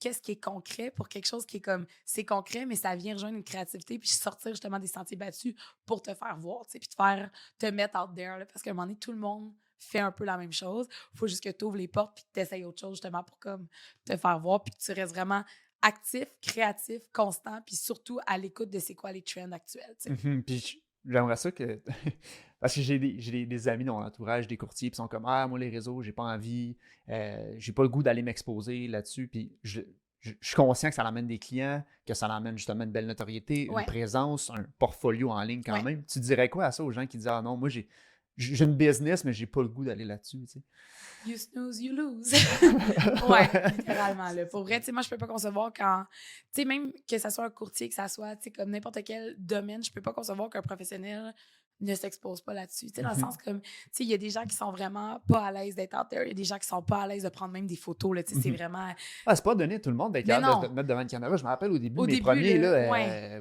qu'est-ce qui est concret pour quelque chose qui est comme c'est concret, mais ça vient rejoindre une créativité puis sortir justement des sentiers battus pour te faire voir, tu sais, puis te mettre out there. Là, parce qu'à un moment donné, tout le monde fait un peu la même chose. Il faut juste que tu ouvres les portes puis que tu essayes autre chose justement pour comme te faire voir puis que tu restes vraiment actif, créatif, constant puis surtout à l'écoute de c'est quoi les trends actuels. Tu sais. Puis j'aimerais ça que. Parce que j'ai des amis dans l'entourage, des courtiers, qui sont comme ah, moi, les réseaux, j'ai pas envie, j'ai pas le goût d'aller m'exposer là-dessus. Puis je suis conscient que ça l'amène des clients, que ça l'amène justement une belle notoriété, une présence, un portfolio en ligne quand même. Tu dirais quoi à ça aux gens qui disent ah non, moi, j'ai une business, mais j'ai pas le goût d'aller là-dessus, tu sais. You snooze, you lose. Ouais, littéralement. Là. Pour vrai, tu sais, moi, je peux pas concevoir quand... Tu sais, même que ça soit un courtier, que ça soit, tu sais, comme n'importe quel domaine, je peux pas concevoir qu'un professionnel ne s'expose pas là-dessus. Tu sais, dans le sens comme... Tu sais, il y a des gens qui sont vraiment pas à l'aise d'être out there. Il y a des gens qui sont pas à l'aise de prendre même des photos, là. Tu sais, c'est vraiment... Ah, c'est pas donné à tout le monde d'être capable de te mettre devant une caméra. Je me rappelle au début, mes premiers, là,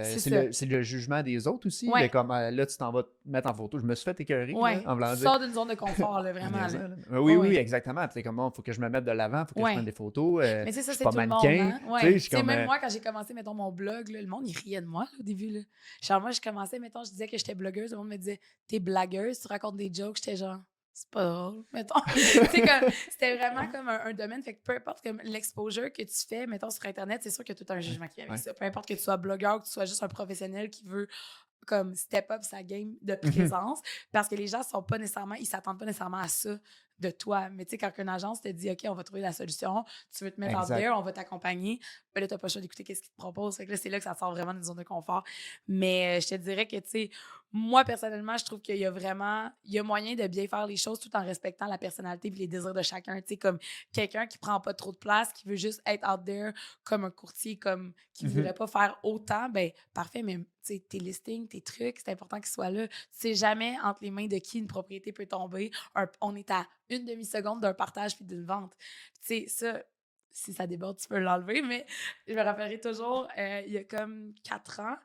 c'est le jugement des autres aussi. Ouais. Mais comme là, tu t'en vas te mettre en photo. Je me suis fait écœurer. Ouais, en voulant tu dire. sors d'une zone de confort, là, vraiment. Là. Oui, exactement. Tu sais, comme il faut que je me mette de l'avant, il faut que je prenne des photos. Mais ça, c'est pas tout le mannequin. monde. Hein? Ouais. Tu sais, même moi, quand j'ai commencé, mettons, mon blog, là, le monde, il riait de moi là, au début. Là. Genre, moi, je commençais, mettons, je disais que j'étais blogueuse. Le monde me disait, t'es blagueuse, tu racontes des jokes. J'étais genre, c'est pas drôle, mettons. C'était vraiment comme un domaine. Fait que peu importe comme l'exposure que tu fais, mettons, sur Internet, c'est sûr que tu as un jugement qui vient avec ça. Peu importe que tu sois blogueur ou que tu sois juste un professionnel qui veut comme step up sa game de présence parce que les gens sont pas nécessairement, ils s'attendent pas nécessairement à ça de toi. Mais tu sais, quand une agence te dit OK, on va trouver la solution, tu veux te mettre out there, on va t'accompagner, ben là, t'as pas le choix d'écouter qu'est-ce qu'ils te proposent. Fait que là, c'est là que ça sort vraiment d'une zone de confort. Mais je te dirais que, tu sais, moi, personnellement, je trouve qu'il y a moyen de bien faire les choses tout en respectant la personnalité et les désirs de chacun. Tu sais, comme quelqu'un qui prend pas trop de place, qui veut juste être out there comme un courtier, comme qui voudrait pas faire autant, ben parfait, mais tu sais, tes listings, tes trucs, c'est important qu'ils soient là. Tu sais jamais entre les mains de qui une propriété peut tomber. On est à une demi-seconde d'un partage puis d'une vente. Tu sais, ça, si ça déborde, tu peux l'enlever, mais je me rappellerai toujours, il y a comme 4 ans,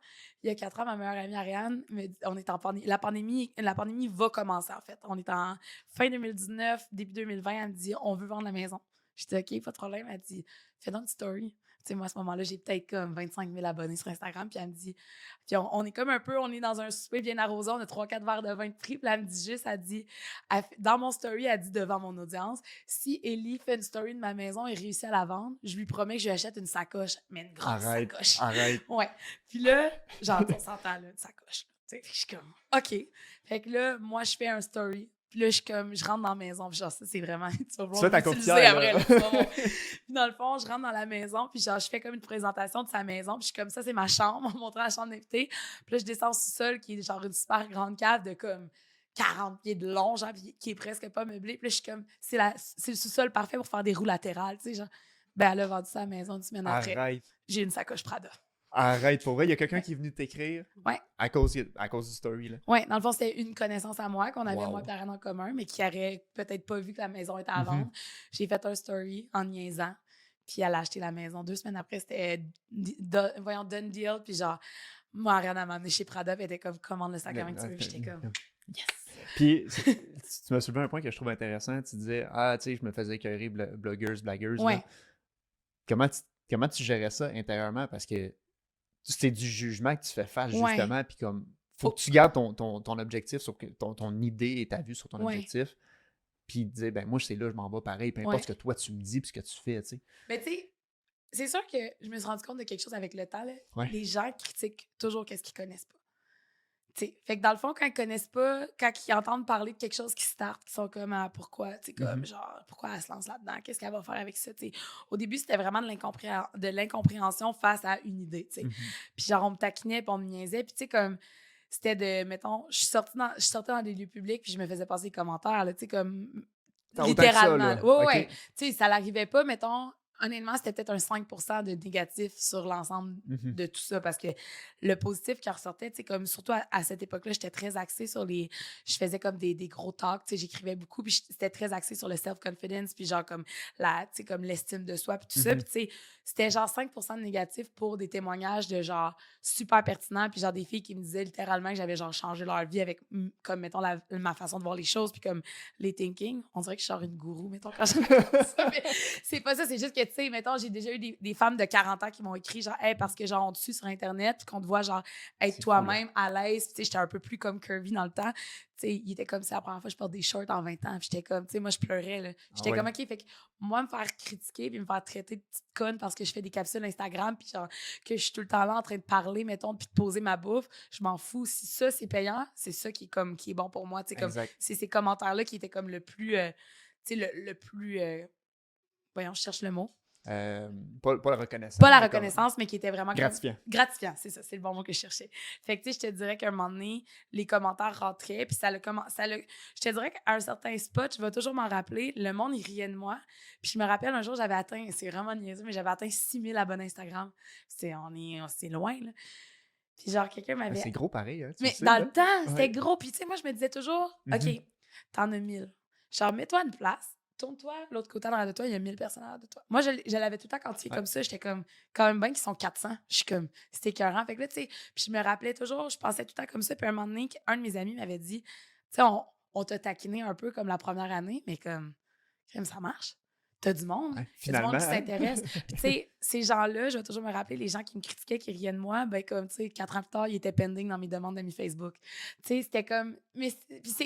ma meilleure amie Ariane, on est en pandémie, la pandémie va commencer en fait. On est en fin 2019, début 2020, elle me dit « On veut vendre la maison ». Je dis « OK, pas de problème ». Elle dit « Fais donc une story ». Tu sais, moi, à ce moment-là, j'ai peut-être comme 25 000 abonnés sur Instagram. Puis elle me dit, puis on est comme un peu, on est dans un souper bien arrosé, on a 3-4 verres de vin de prix. Puis elle me dit juste, dans mon story, elle dit devant mon audience, si Ellie fait une story de ma maison et réussit à la vendre, je lui promets que je lui achète une sacoche. Mais une grosse sacoche. Arrête. Ouais. Puis là, genre, on s'entend, là, une sacoche. Tu sais, je suis comme, OK. Fait que là, moi, je fais un story. Puis là, je rentre dans la maison. Puis genre, ça, c'est vraiment... Tu vas voir ta courtière, après. Là, puis dans le fond, je rentre dans la maison. Puis genre, je fais comme une présentation de sa maison. Puis je suis comme ça, c'est ma chambre. On montre la chambre d'invité. Puis là, je descends au sous-sol, qui est genre une super grande cave de comme 40 pieds de long, genre, puis qui est presque pas meublée. Puis là, je suis comme... C'est le sous-sol parfait pour faire des roues latérales, tu sais, genre. Ben, elle a vendu sa maison une semaine après. J'ai une sacoche Prada. Arrête, pour vrai, il y a quelqu'un qui est venu t'écrire à cause du story. Là. Oui, dans le fond, c'était une connaissance à moi qu'on avait moi et Ariane en commun, mais qui aurait peut-être pas vu que la maison était à vendre. J'ai fait un story en niaisant, puis elle a acheté la maison. 2 semaines après, c'était done deal, puis genre, moi, Ariane, elle m'a amené chez Prada, puis elle était comme, commande le sac à main que tu veux, puis j'étais comme, yes! Puis, tu m'as soulevé un point que je trouve intéressant. Tu disais, tu sais, je me faisais écœurer blogueuse, blagueuse. Ouais. Comment tu gérais ça intérieurement? Parce que c'est du jugement que tu fais face, justement, puis comme, faut que tu gardes ton objectif, sur ton idée et ta vue sur ton objectif, puis dire, ben moi, c'est là, je m'en vais pareil, peu importe ce que toi, tu me dis puis ce que tu fais, tu sais. Mais tu sais, c'est sûr que je me suis rendu compte de quelque chose avec le temps, là. Les gens critiquent toujours qu'est-ce qu'ils connaissent pas. T'sais, fait que dans le fond, quand ils connaissent pas, quand ils entendent parler de quelque chose qui start, ils sont comme ah, pourquoi, tu sais, comme genre, pourquoi elle se lance là-dedans, qu'est-ce qu'elle va faire avec ça, tu sais. Au début, c'était vraiment de l'incompréhension face à une idée, tu sais. Mhm. Puis genre, on me taquinait, puis on me niaisait, puis tu sais, comme, c'était de, mettons, je sortais dans des lieux publics, puis je me faisais passer des commentaires, là, tu sais, comme, Tant autant que ça, littéralement, là. là. Ouais, ouais, ouais. OK. Tu sais, ça l'arrivait pas, mettons, honnêtement, c'était peut-être un 5% de négatif sur l'ensemble Mhm. de tout ça parce que le positif qui ressortait, tu sais, comme surtout à cette époque-là, j'étais très axée sur les. Je faisais comme des gros talks, tu sais, j'écrivais beaucoup, puis c'était très axé sur le self-confidence, puis genre comme tu sais, comme l'estime de soi, puis tout ça. Mhm. Puis, tu sais, c'était genre 5% de négatif pour des témoignages de genre super pertinents, puis genre des filles qui me disaient littéralement que j'avais genre changé leur vie avec, comme, mettons, ma façon de voir les choses, puis comme les thinking. On dirait que je sors une gourou, mettons, quand je raconte ça, mais c'est pas ça, c'est juste que, tu sais, mettons, j'ai déjà eu des femmes de 40 ans qui m'ont écrit, genre, hey, parce que, genre, on te suit sur Internet, puis qu'on te voit, genre, être C'est fou, là. toi-même, à l'aise. Puis, tu sais, j'étais un peu plus comme curvy dans le temps. Tu sais, il était comme, c'est la première fois que je porte des shorts en 20 ans. Puis, j'étais comme, tu sais, moi, je pleurais, là. Ah J'étais ouais. comme, OK, fait que moi, me faire critiquer, puis me faire traiter de petite conne parce que je fais des capsules Instagram, puis genre, que je suis tout le temps là en train de parler, mettons, puis de poser ma bouffe, je m'en fous. Si ça, c'est payant, c'est ça qui est, comme, qui est bon pour moi. Tu sais, comme, Exact. c'est ces commentaires-là qui étaient comme le plus, tu sais, le plus. Voyons, je cherche le mot. Euh, pas la reconnaissance, Pas la mais comme reconnaissance, mais qui était vraiment comme gratifiant. gratifiant, c'est ça, c'est le bon mot que je cherchais. Fait que, tu sais, je te dirais qu'à un moment donné, les commentaires rentraient, puis je te dirais qu'à un certain spot, je vais toujours m'en rappeler, le monde, il riait de moi. Puis je me rappelle, un jour, j'avais atteint, c'est vraiment niaiseux, mais j'avais atteint 6000 abonnés Instagram. C'est loin, là. Puis genre, quelqu'un Ben, c'est m'avait... gros pareil, hein, tu le Mais sais, dans le là. temps, c'était Ouais. gros. Puis tu sais, moi, je me disais toujours, OK, Mhm. t'en as 1000. Genre, mets-toi à une place, tourne-toi, l'autre côté en arrière de toi, il y a 1000 personnes en arrière de toi. Moi, je l'avais tout le temps quantifié Ouais. comme ça. J'étais comme, quand même bien qu'ils sont 400. Je suis comme, c'était écœurant. Fait que là, tu sais, puis je me rappelais toujours, je pensais tout le temps comme ça. Puis à un moment donné, un de mes amis m'avait dit, tu sais, on t'a taquiné un peu comme la première année, mais comme, ça marche. T'as du monde. Ouais, Il y a du monde finalement, qui hein? s'intéresse. Puis, tu sais, ces gens-là, je vais toujours me rappeler, les gens qui me critiquaient, qui riaient de moi, ben, comme, tu sais, 4 ans plus tard, ils étaient pending dans mes demandes d'amis Facebook. Tu sais, c'était comme. Mais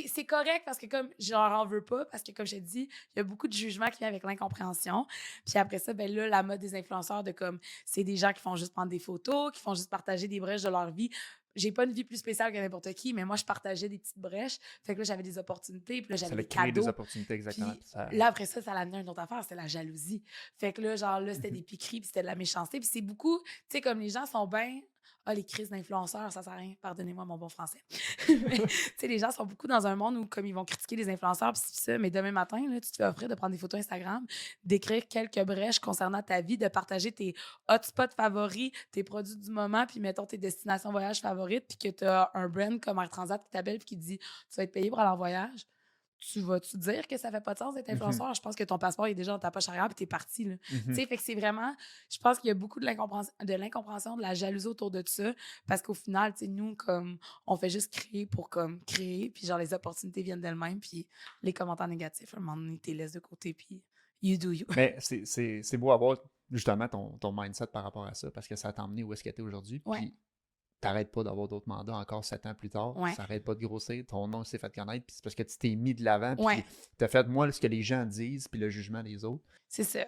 c'est correct parce que, comme, je leur en veux pas, parce que, comme je te dis, il y a beaucoup de jugement qui vient avec l'incompréhension. Puis après ça, ben là, la mode des influenceurs, de comme, c'est des gens qui font juste prendre des photos, qui font juste partager des brèches de leur vie. J'ai pas une vie plus spéciale que n'importe qui, mais moi, je partageais des petites brèches. Fait que là, j'avais des opportunités, puis là, Ça j'avais a des créé des cadeaux. opportunités, exactement. Puis Puis ça... là, après ça l'a amené à une autre affaire, c'était la jalousie. Fait que là, genre, là, c'était Mhm. des piqueries, puis c'était de la méchanceté. Puis c'est beaucoup, tu sais, comme les gens sont bien. Ah, les crises d'influenceurs, ça sert à rien. Pardonnez-moi mon bon français. Mais, tu sais, les gens sont beaucoup dans un monde où, comme ils vont critiquer les influenceurs, puis c'est ça. Mais demain matin, là, tu te fais offrir de prendre des photos Instagram, d'écrire quelques brèches concernant ta vie, de partager tes hotspots favoris, tes produits du moment, puis mettons tes destinations voyage favorites, puis que tu as un brand comme Air Transat qui t'appelle, puis qui te dit tu vas être payé pour aller en voyage. Tu vas-tu dire que ça fait pas de sens d'être Mhm. influenceur? Je pense que ton passeport est déjà dans ta poche arrière puis t'es parti, là. Tu Mhm. sais, fait que c'est vraiment... Je pense qu'il y a beaucoup de l'incompréhension, de la jalousie autour de ça parce qu'au final, tu sais, nous, comme, on fait juste créer pour, comme, créer puis genre, les opportunités viennent d'elles-mêmes puis les commentaires négatifs, à un moment donné, t'es laisses de côté puis you do you. Mais c'est beau avoir justement ton mindset par rapport à ça parce que ça t'a emmené où est-ce que tu es aujourd'hui. Ouais, Puis t'arrêtes pas d'avoir d'autres mandats encore 7 ans plus tard. ouais, Ça arrête pas de grossir. Ton nom s'est fait connaître. Puis c'est parce que tu t'es mis de l'avant. ouais, Puis t'as fait, moi, ce que les gens disent, puis le jugement des autres. c'est ça.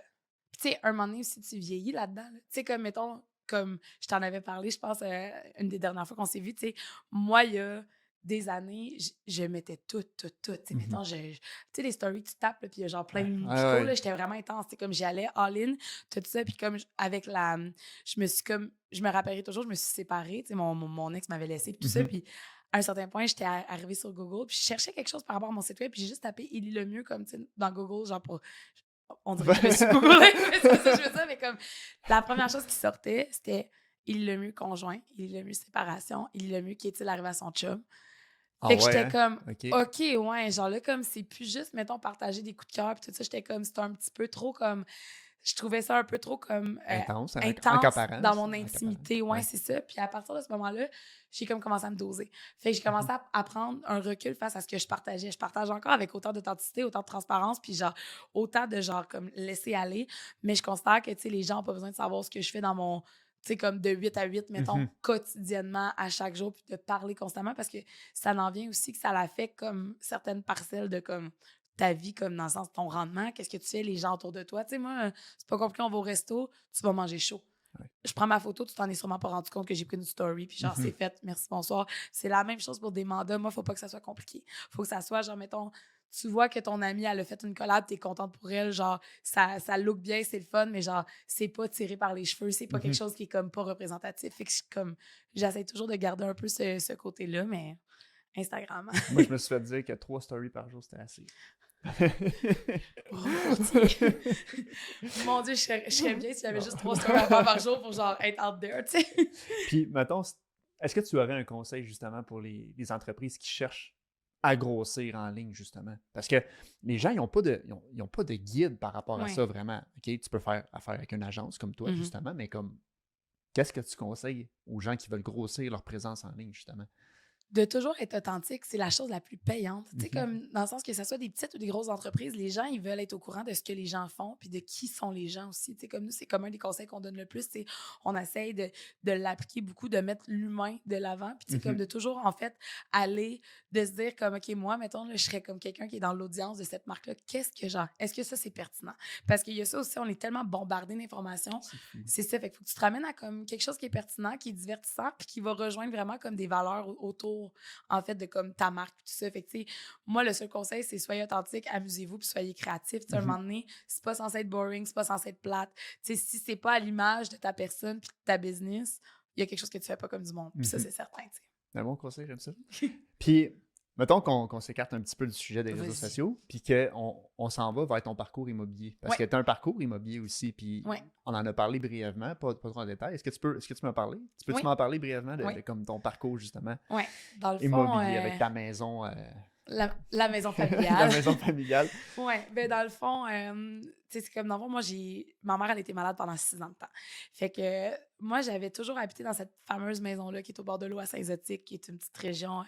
Puis, tu sais, un moment donné aussi, tu vieillis là-dedans. Tu sais, comme, mettons, comme je t'en avais parlé, je pense, une des dernières fois qu'on s'est vu, tu sais, moi, il y a des années, je mettais tout. Tu sais, Mhm. mettons, tu sais, les stories, tu tapes, là, puis il y a genre plein Ouais, de ouais, photos, ouais. là, j'étais vraiment intense. C'est comme, j'y allais all-in, tout ça, puis comme, avec la... Je me suis comme... Je me rappellerai toujours, je me suis séparée, tu sais, mon ex m'avait laissée, puis tout ça, Mhm. puis à un certain point, j'étais arrivée sur Google, puis je cherchais quelque chose par rapport à mon site web, puis j'ai juste tapé « Il lit le mieux », comme, tu sais, dans Google, genre pour... On dirait que je me suis googlée, mais c'est pas ça que je veux dire, mais comme la première chose qui sortait, c'était il est le mieux conjoint, il est le mieux séparation, il est le mieux qui est-il arrivé à son chum. Ah Fait que ouais, j'étais hein? comme OK. OK, ouais, genre là, comme c'est plus juste, mettons, partager des coups de cœur, puis tout ça, j'étais comme, c'était un petit peu trop comme, je trouvais ça un peu trop comme Intense, hein, en intense dans comparance. mon En comparance. intimité, ouais, Ouais. c'est ça. Puis à partir de ce moment-là, j'ai comme commencé à me doser. Fait que j'ai commencé Mhm. à prendre un recul face à ce que je partageais. Je partage encore avec autant d'authenticité, autant de transparence, puis genre autant de genre comme laisser aller. Mais je considère que, tu sais, les gens n'ont pas besoin de savoir ce que je fais dans mon, tu sais, comme de 8 à 8, mettons, Mhm. quotidiennement, à chaque jour, puis de parler constamment, parce que ça en vient aussi que ça l'affecte comme certaines parcelles de comme ta vie, comme dans le sens de ton rendement, qu'est-ce que tu fais, les gens autour de toi. Tu sais, moi, c'est pas compliqué, on va au resto, tu vas manger chaud. Ouais. Je prends ma photo, tu t'en es sûrement pas rendu compte que j'ai pris une story, puis genre, c'est fait, merci, bonsoir. C'est la même chose pour des mandats. Moi, faut pas que ça soit compliqué. Faut que ça soit, genre, mettons, tu vois que ton amie, elle a fait une collab, t'es contente pour elle, genre, ça look bien, c'est le fun, mais genre, c'est pas tiré par les cheveux, c'est pas quelque chose qui est comme pas représentatif. Fait que j'essaie toujours de garder un peu ce côté-là, mais Instagram. Moi, je me suis fait dire que 3 stories par jour, c'était assez. Bravo, courtier. Mon Dieu, je serais bien si j'avais juste 3 stories à faire par jour pour genre être out there, tu sais. Puis, mettons, est-ce que tu aurais un conseil justement pour les entreprises qui cherchent à grossir en ligne, justement? Parce que les gens, ils n'ont pas ils ont pas de guide par rapport à Ouais. ça, vraiment. OK, tu peux faire affaire avec une agence comme toi, justement, mais comme, qu'est-ce que tu conseilles aux gens qui veulent grossir leur présence en ligne, justement? De toujours être authentique, c'est la chose la plus payante. Tu sais, comme dans le sens que ce soit des petites ou des grosses entreprises, les gens, ils veulent être au courant de ce que les gens font puis de qui sont les gens aussi. Tu sais, comme nous, c'est comme un des conseils qu'on donne le plus. C'est on essaye de l'appliquer beaucoup, de mettre l'humain de l'avant. Puis, tu sais, comme de toujours, en fait, aller, de se dire comme, OK, moi, mettons, là, je serais comme quelqu'un qui est dans l'audience de cette marque-là. Qu'est-ce que genre, est-ce que ça, c'est pertinent? Parce qu'il y a ça aussi, on est tellement bombardé d'informations. C'est fou. C'est ça. Fait qu'il faut que tu te ramènes à comme quelque chose qui est pertinent, qui est divertissant, puis qui va rejoindre vraiment comme des valeurs autour en fait, de comme ta marque, tout ça. Fait que, tu sais, moi, le seul conseil, c'est soyez authentique, amusez-vous, puis soyez créatif. Tu sais, à un moment donné, c'est pas censé être boring, c'est pas censé être plate. Tu sais, si c'est pas à l'image de ta personne puis de ta business, il y a quelque chose que tu fais pas comme du monde. Puis ça, c'est certain, tu sais. Un bon conseil, j'aime ça. Puis, mettons qu'on s'écarte un petit peu du sujet des réseaux Vas-y. sociaux, puis qu'on s'en va vers ton parcours immobilier. Parce que tu as un parcours immobilier aussi, puis Ouais. on en a parlé brièvement, pas trop en détail. Est-ce que tu peux m'en parler? Peux-tu Oui. m'en parler brièvement de, Oui. de comme ton parcours, justement, Ouais. Dans le fond, immobilier, avec ta maison, la maison la familiale. maison familiale? Ouais, ben dans le fond, tu sais, c'est comme dans le fond, moi, ma mère, elle était malade pendant 6 ans de temps. Fait que moi, j'avais toujours habité dans cette fameuse maison-là qui est au bord de l'eau à Saint-Zotique, qui est une petite région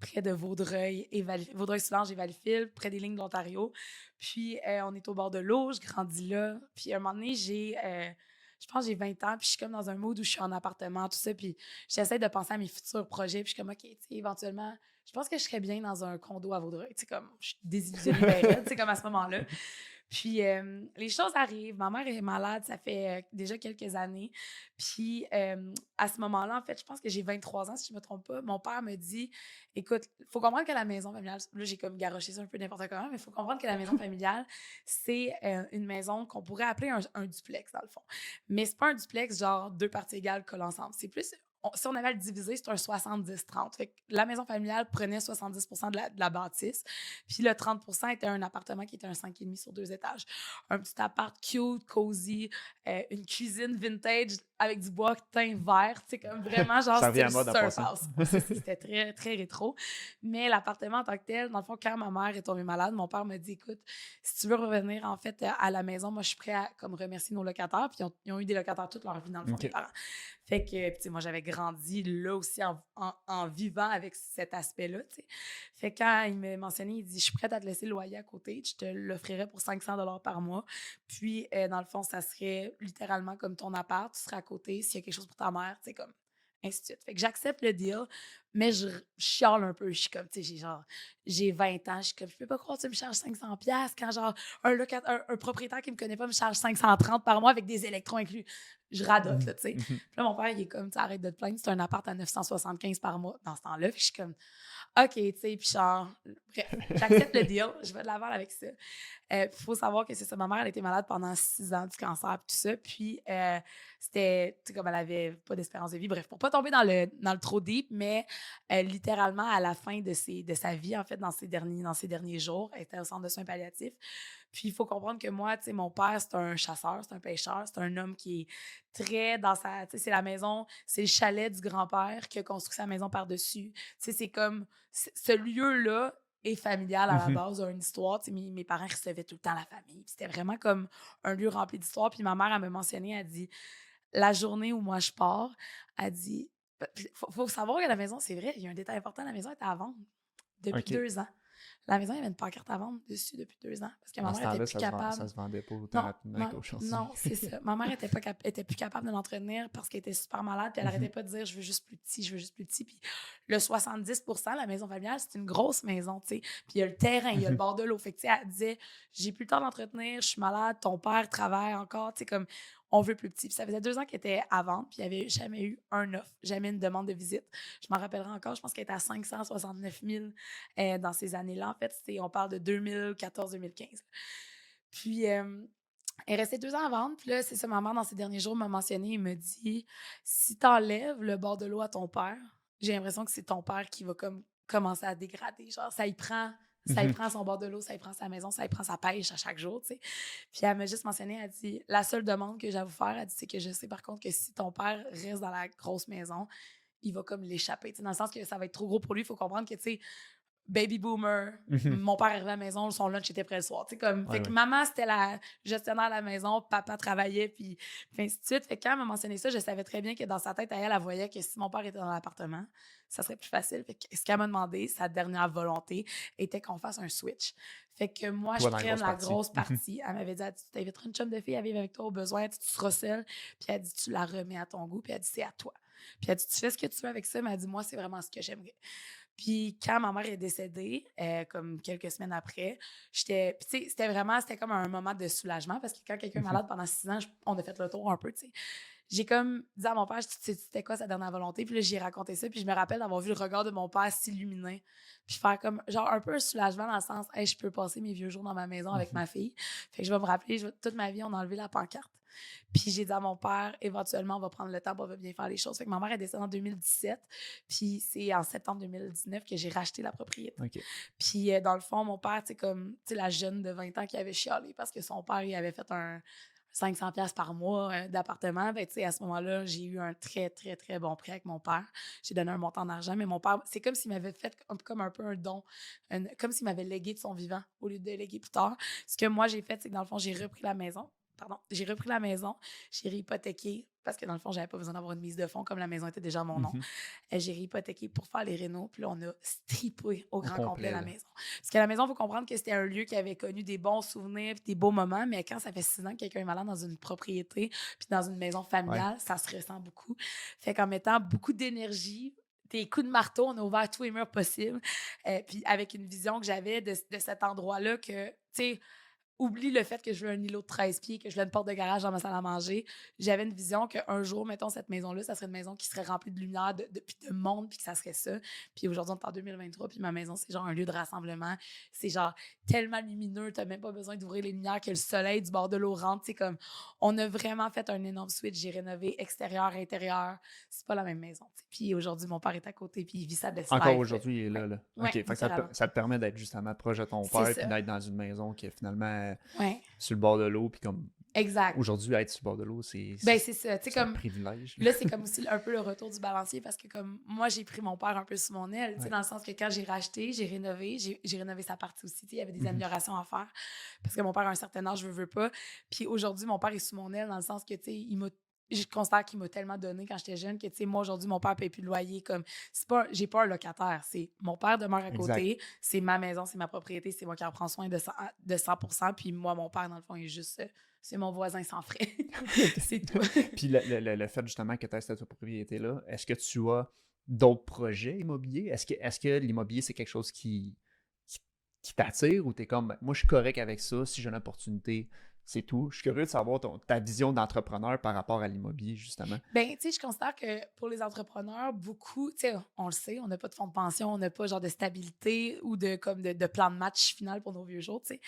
près de Vaudreuil, Vaudreuil-Soulanges et Valleyfield, près des lignes d'Ontario. Puis, on est au bord de l'eau, je grandis là. Puis, à un moment donné, je pense que j'ai 20 ans, puis je suis comme dans un mood où je suis en appartement, tout ça, puis j'essaie de penser à mes futurs projets, puis je suis comme, OK, tu sais, éventuellement, je pense que je serais bien dans un condo à Vaudreuil, tu sais, comme, je suis désillusionnée, ben raide, tu sais, comme à ce moment-là. Puis, les choses arrivent. Ma mère est malade, ça fait déjà quelques années. Puis, à ce moment-là, en fait, je pense que j'ai 23 ans, si je ne me trompe pas. Mon père me dit, écoute, il faut comprendre que la maison familiale, là, j'ai comme garoché ça un peu n'importe comment, mais il faut comprendre que la maison familiale, c'est une maison qu'on pourrait appeler un duplex, dans le fond. Mais c'est pas un duplex genre 2 parties égales collées ensemble. C'est plus, si on avait à le diviser, c'est un 70-30. Fait que la maison familiale prenait 70 de la bâtisse. Puis le 30 était un appartement qui était un 5,5 sur 2 étages. Un petit appart cute, cozy, une cuisine vintage avec du bois teint vert. Tu sais, comme vraiment genre Ça revient à style mode en passant. surf house. C'était très, très rétro. Mais l'appartement en tant que tel, dans le fond, quand ma mère est tombée malade, mon père m'a dit, écoute, si tu veux revenir en fait à la maison, moi, je suis prêt à comme remercier nos locataires. Puis ils ont eu des locataires toute leur vie, dans le fond, OK. mes parents. Fait que, tu sais, moi, j'avais grandi là aussi en vivant avec cet aspect-là, tu sais. Fait que quand il m'a mentionné, il dit, je suis prête à te laisser le loyer à côté, je te l'offrirais pour 500 par mois. Puis, dans le fond, ça serait littéralement comme ton appart, tu serais à côté, s'il y a quelque chose pour ta mère, tu sais, comme, ainsi de suite. Fait que j'accepte le deal, mais je chiale un peu. Je suis comme, tu sais, j'ai 20 ans, je suis comme, je peux pas croire que tu me charges 500$ quand, genre, un propriétaire qui me connaît pas me charge 530 par mois avec des électrons inclus. Je radote, là, tu sais. Puis là, mon père, il est comme, tu arrête de te plaindre, c'est un appart à 975 par mois dans ce temps-là. Puis je suis comme, OK, tu sais, puis genre, bref, j'accepte le deal, je vais de l'avant avec ça. Il faut savoir que c'est ça, ma mère, elle était malade pendant 6 ans du cancer, puis tout ça. Puis c'était, tu sais, comme elle avait pas d'espérance de vie. Bref, pour pas tomber dans le trop deep, mais littéralement, à la fin de sa vie, en fait, dans ses derniers jours, elle était au centre de soins palliatifs. Puis il faut comprendre que moi, tu sais, mon père, c'est un chasseur, c'est un pêcheur, c'est un homme qui est très dans sa, tu sais, c'est la maison, c'est le chalet du grand-père qui a construit sa maison par-dessus. Tu sais, c'est comme, ce lieu-là est familial à la base, a une histoire. Tu sais, mes parents recevaient tout le temps la famille. Puis c'était vraiment comme un lieu rempli d'histoire. Puis ma mère, elle m'a mentionné, elle dit, la journée où moi je pars, elle dit, faut savoir que la maison, c'est vrai, il y a un détail important, la maison est à vendre depuis OK. 2 ans. La maison, il y avait une pancarte à vendre dessus depuis 2 ans. Parce que ma Dans ce mère était temps-là, plus capable. ça se vendait pas autant rapidement qu'autre chose. Non, c'est ça. Ma mère était plus capable de l'entretenir parce qu'elle était super malade. Puis elle arrêtait pas de dire, je veux juste plus petit, je veux juste plus petit. Puis le 70 la maison familiale, c'est une grosse maison, tu sais. Puis il y a le terrain, il y a le bord de l'eau. Fait que, tu sais, elle disait, j'ai plus le temps d'entretenir, je suis malade, ton père travaille encore. Tu sais, comme, on veut plus petit. Puis ça faisait 2 ans qu'il était à vendre, puis il n'y avait jamais eu un offre, jamais une demande de visite. Je m'en rappellerai encore, je pense qu'elle était à 569 000 dans ces années-là. En fait, on parle de 2014-2015. Puis, elle restait 2 ans à vendre. Puis là, c'est ça, ma mère, dans ses derniers jours, m'a mentionné, il me dit, si tu enlèves le bord de l'eau à ton père, j'ai l'impression que c'est ton père qui va comme commencer à dégrader. Genre, ça y Mhm. prend son bord de l'eau, ça y prend sa maison, ça y prend sa pêche à chaque jour, tu sais. Puis elle m'a juste mentionné, elle dit, la seule demande que j'ai à vous faire, elle dit, c'est que je sais par contre que si ton père reste dans la grosse maison, il va comme l'échapper, tu sais, dans le sens que ça va être trop gros pour lui. Il faut comprendre que, tu sais, baby boomer, Mhm. mon père arrivait à la maison, son lunch était prêt le soir. Tu sais, comme, Ouais, fait que ouais. maman, c'était la gestionnaire à la maison, papa travaillait, puis ainsi de suite. Fait que quand elle m'a mentionné ça, je savais très bien que dans sa tête, elle voyait que si mon père était dans l'appartement, ça serait plus facile. Fait que ce qu'elle m'a demandé, sa dernière volonté, était qu'on fasse un switch. Fait que moi, je Toi dans la prenne grosse la partie. grosse partie. Elle m'avait dit, elle dit, tu t'inviteras une chum de fille à vivre avec toi au besoin, tu seras seule. Puis elle dit, tu la remets à ton goût, puis elle dit, c'est à toi. Puis elle dit, tu fais ce que tu veux avec ça, mais elle dit, moi, c'est vraiment ce que j'aimerais. Puis quand ma mère est décédée, comme quelques semaines après, puis tu sais, c'était comme un moment de soulagement parce que quand quelqu'un est Mhm. malade pendant 6 ans, on a fait le tour un peu, tu sais. J'ai comme dit à mon père, c'était quoi sa dernière volonté? Puis là, j'ai raconté ça, puis je me rappelle d'avoir vu le regard de mon père s'illuminer, puis faire comme, genre, un peu un soulagement dans le sens, hey, je peux passer mes vieux jours dans ma maison avec Mhm. ma fille. Fait que je vais me rappeler, toute ma vie, on a enlevé la pancarte. Puis j'ai dit à mon père, éventuellement, on va prendre le temps, on va bien faire les choses. Fait que ma mère est décédée en 2017, puis c'est en septembre 2019 que j'ai racheté la propriété. OK. Puis dans le fond, mon père, tu sais, la jeune de 20 ans qui avait chialé parce que son père, il avait fait un 500 pièces par mois d'appartement. Ben, tu sais, à ce moment-là, j'ai eu un très, très, très bon prix avec mon père. J'ai donné un montant d'argent, mais mon père, c'est comme s'il m'avait fait comme un peu un don, comme s'il m'avait légué de son vivant au lieu de léguer plus tard. Ce que moi, j'ai fait, c'est que dans le fond, j'ai repris la maison. Pardon, j'ai repris la maison, j'ai réhypothéqué parce que dans le fond, j'avais pas besoin d'avoir une mise de fonds comme la maison était déjà à mon nom. Mhm. J'ai réhypothéqué pour faire les rénaux, puis là, on a strippé au Au grand complet complet, la là. maison. Parce que la maison, il faut comprendre que c'était un lieu qui avait connu des bons souvenirs puis des beaux moments, mais quand ça fait 6 ans que quelqu'un est malade dans une propriété puis dans une maison Ouais. familiale, ça se ressent beaucoup. Fait qu'en mettant beaucoup d'énergie, des coups de marteau, on a ouvert tous les murs possibles. Puis avec une vision que j'avais de cet endroit-là que, tu sais, oublie le fait que je veux un îlot de 13 pieds, que je veux une porte de garage dans ma salle à manger. J'avais une vision qu'un jour, mettons, cette maison-là, ça serait une maison qui serait remplie de lumière, puis de monde, puis que ça serait ça. Puis aujourd'hui, on est en 2023, puis ma maison, c'est genre un lieu de rassemblement. C'est genre tellement lumineux, t'as même pas besoin d'ouvrir les lumières, que le soleil du bord de l'eau rentre. C'est comme, on a vraiment fait un énorme switch. J'ai rénové extérieur, intérieur. C'est pas la même maison, t'sais. Puis aujourd'hui, mon père est à côté, puis il vit sa best Encore life. aujourd'hui, il est Ouais, là. OK. ouais, Fait que littéralement. ça te permet d'être justement proche de ton C'est père puis ça. d'être dans une maison qui est finalement Ouais, sur le bord de l'eau. Puis comme exact. aujourd'hui, être sur le bord de l'eau, Ben, c'est ça. Tu sais, c'est un comme privilège, là. là, c'est comme aussi un peu le retour du balancier parce que comme moi, j'ai pris mon père un peu sous mon aile, tu sais, Ouais. dans le sens que quand j'ai racheté, j'ai rénové sa partie aussi, tu sais, il y avait des Mhm. améliorations à faire parce que mon père a un certain âge, je veux pas. Puis aujourd'hui, mon père est sous mon aile dans le sens que, tu sais, je considère qu'il m'a tellement donné quand j'étais jeune que, tu sais, moi, aujourd'hui, mon père paye plus de loyer. Comme, j'ai pas un locataire. C'est mon père demeure à Exact. côté, c'est ma maison, c'est ma propriété, c'est moi qui en prends soin de 100%. Puis moi, mon père, dans le fond, est juste, c'est mon voisin sans frais. C'est tout. Puis le fait justement que tu as cette propriété-là, est-ce que tu as d'autres projets immobiliers? Est-ce que l'immobilier, c'est quelque chose qui, qui t'attire ou tu es comme, ben, moi, je suis correct avec ça, si j'ai une opportunité, c'est tout. Je suis curieux de savoir ta vision d'entrepreneur par rapport à l'immobilier, justement. Ben, tu sais, je considère que pour les entrepreneurs, beaucoup, tu sais, on le sait, on n'a pas de fonds de pension, on n'a pas genre de stabilité ou de plan de match final pour nos vieux jours, tu sais.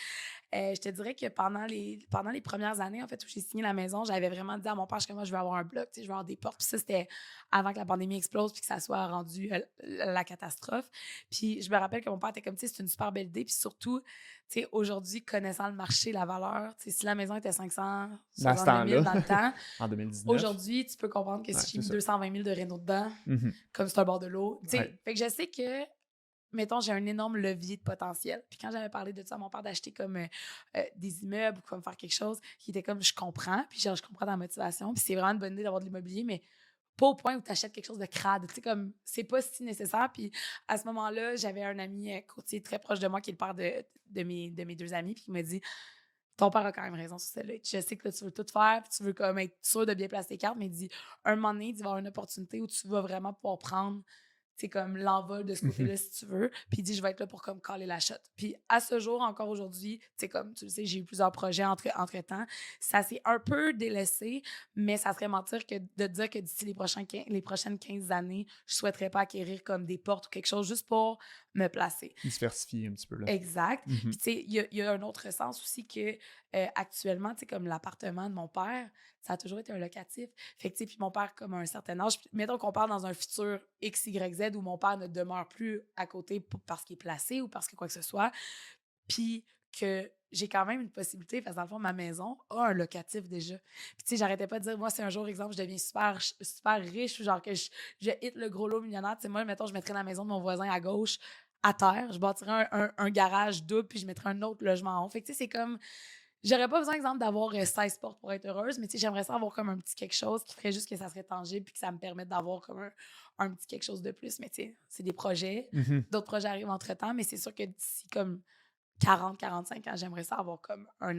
Je te dirais que pendant les premières années, en fait, où j'ai signé la maison, j'avais vraiment dit à mon père que moi, je veux avoir un bloc, tu sais, je veux avoir des portes. Puis ça, c'était avant que la pandémie explose puis que ça soit rendu la catastrophe. Puis je me rappelle que mon père était comme, tu sais, c'est une super belle idée. Puis surtout, tu sais, aujourd'hui, connaissant le marché, la valeur, tu sais, si la maison était Dans ce 569 000 temps-là, dans le temps, en 2019. aujourd'hui, tu peux comprendre que Ouais, si j'ai c'est mis ça. 220 000 de réno dedans, Mhm. comme c'est un bord de l'eau, tu Ouais. sais, fait que je sais que mettons, j'ai un énorme levier de potentiel. Puis quand j'avais parlé de ça à mon père d'acheter comme des immeubles ou comme faire quelque chose, qui était comme, je comprends, puis genre, je comprends ta motivation, puis c'est vraiment une bonne idée d'avoir de l'immobilier, mais pas au point où tu achètes quelque chose de crade. Tu sais, comme, c'est pas si nécessaire. Puis à ce moment-là, j'avais un ami courtier très proche de moi qui est le père de mes 2 amis, puis qui m'a dit, ton père a quand même raison sur celle-là. Je sais que là, tu veux tout faire, puis tu veux comme être sûr de bien placer tes cartes, mais il dit, un moment donné, il va y avoir une opportunité où tu vas vraiment pouvoir prendre c'est comme l'envol de ce côté-là, si tu veux. Puis il dit, je vais être là pour comme caler la shot. Puis à ce jour, encore aujourd'hui, c'est comme, tu le sais, j'ai eu plusieurs projets entre-temps. Ça s'est un peu délaissé, mais ça serait mentir que de dire que d'ici les prochaines 15 années, je souhaiterais pas acquérir comme des portes ou quelque chose juste pour me placer. Diversifier un petit peu, là. Exact. Mhm. Puis, tu sais, il y a un autre sens aussi que actuellement, tu sais, comme l'appartement de mon père, ça a toujours été un locatif. Fait que, tu sais, puis mon père, comme à un certain âge, mettons qu'on parle dans un futur X, Y, Z où mon père ne demeure plus à côté parce qu'il est placé ou parce que quoi que ce soit, puis que j'ai quand même une possibilité, parce que dans le fond, ma maison a un locatif déjà. Puis, tu sais, j'arrêtais pas de dire, moi, si un jour, exemple, je deviens super riche, ou genre que je hit le gros lot millionnaire, tu sais, moi, mettons, je mettrais la maison de mon voisin à gauche à terre, je bâtirais un garage double, puis je mettrais un autre logement en haut. Fait que, tu sais, c'est comme, j'aurais pas besoin, exemple, d'avoir 16 portes pour être heureuse, mais tu sais, j'aimerais ça avoir comme un petit quelque chose qui ferait juste que ça serait tangible, puis que ça me permette d'avoir comme un petit quelque chose de plus. Mais tu sais, c'est des projets. Mhm. D'autres projets arrivent entre-temps, mais c'est sûr que d'ici comme 40-45 ans, j'aimerais ça avoir comme un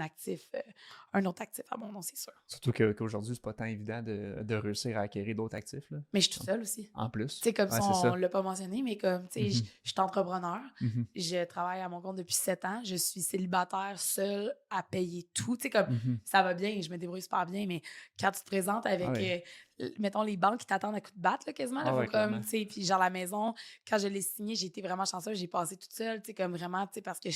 autre actif à mon nom, c'est sûr. Surtout qu'aujourd'hui, c'est pas tant évident de réussir à acquérir d'autres actifs, là. Mais je suis toute seule aussi. En plus. Tu sais, comme Ouais, ça, c'est on ça. l'a pas mentionné, mais comme, tu sais, Mhm. je suis entrepreneur. Mhm. Je travaille à mon compte depuis 7 ans. Je suis célibataire, seule, à payer tout. Tu sais, comme, Mhm. ça va bien, je me débrouille super bien, mais quand tu te présentes avec, Ah ouais. mettons, les banques qui t'attendent à coups de batte, là, quasiment, là, Ah faut ouais, comme, clairement. tu sais, puis genre, la maison, quand je l'ai signée, j'ai été vraiment chanceuse. J'ai passé toute seule, tu sais, comme vraiment, tu sais, parce que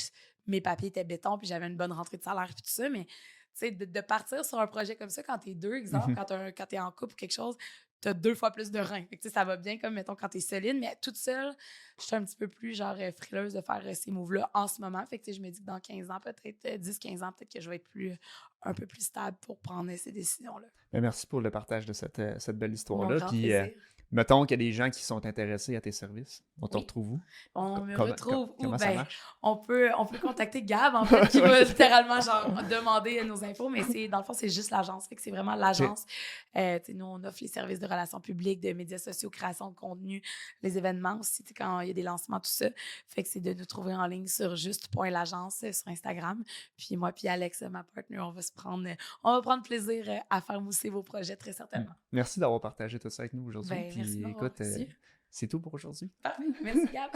mes papiers étaient béton, puis j'avais une bonne rentrée de salaire, puis tout ça, mais, tu sais, de partir sur un projet comme ça, quand t'es deux, exemple, Mhm. quand t'es en couple ou quelque chose, t'as 2 fois plus de reins. Fait que, tu sais, ça va bien comme, mettons, quand t'es solide, mais toute seule, je suis un petit peu plus, genre, frileuse de faire ces moves-là en ce moment. Fait que, tu sais, je me dis que dans 15 ans, peut-être 10-15 ans, peut-être que je vais être un peu plus stable pour prendre ces décisions-là. Ben, merci pour le partage de cette belle Mon histoire-là. grand Puis, plaisir. mettons qu'il y a des gens qui sont intéressés à tes services. On te Oui. retrouve où? On me retrouve où? Comment ça Ben, marche? on peut contacter Gab, en fait, qui Ouais, va c'est ça. littéralement, genre, demander nos infos, mais dans le fond, c'est juste l'agence. Fait que c'est vraiment Ok. l'agence. Tu sais, nous, on offre les services de relations publiques, de médias sociaux, création de contenu, les événements aussi, tu sais, quand il y a des lancements, tout ça. Fait que c'est de nous trouver en ligne sur juste.l'agence sur Instagram. Puis moi, puis Alex, ma partenaire, on va prendre plaisir à faire mousser vos projets, très certainement. Merci d'avoir partagé tout ça avec nous aujourd'hui. Ben, merci de Puis, m'avoir écoute, reçu. c'est tout pour aujourd'hui. Parfait. Merci, Gab.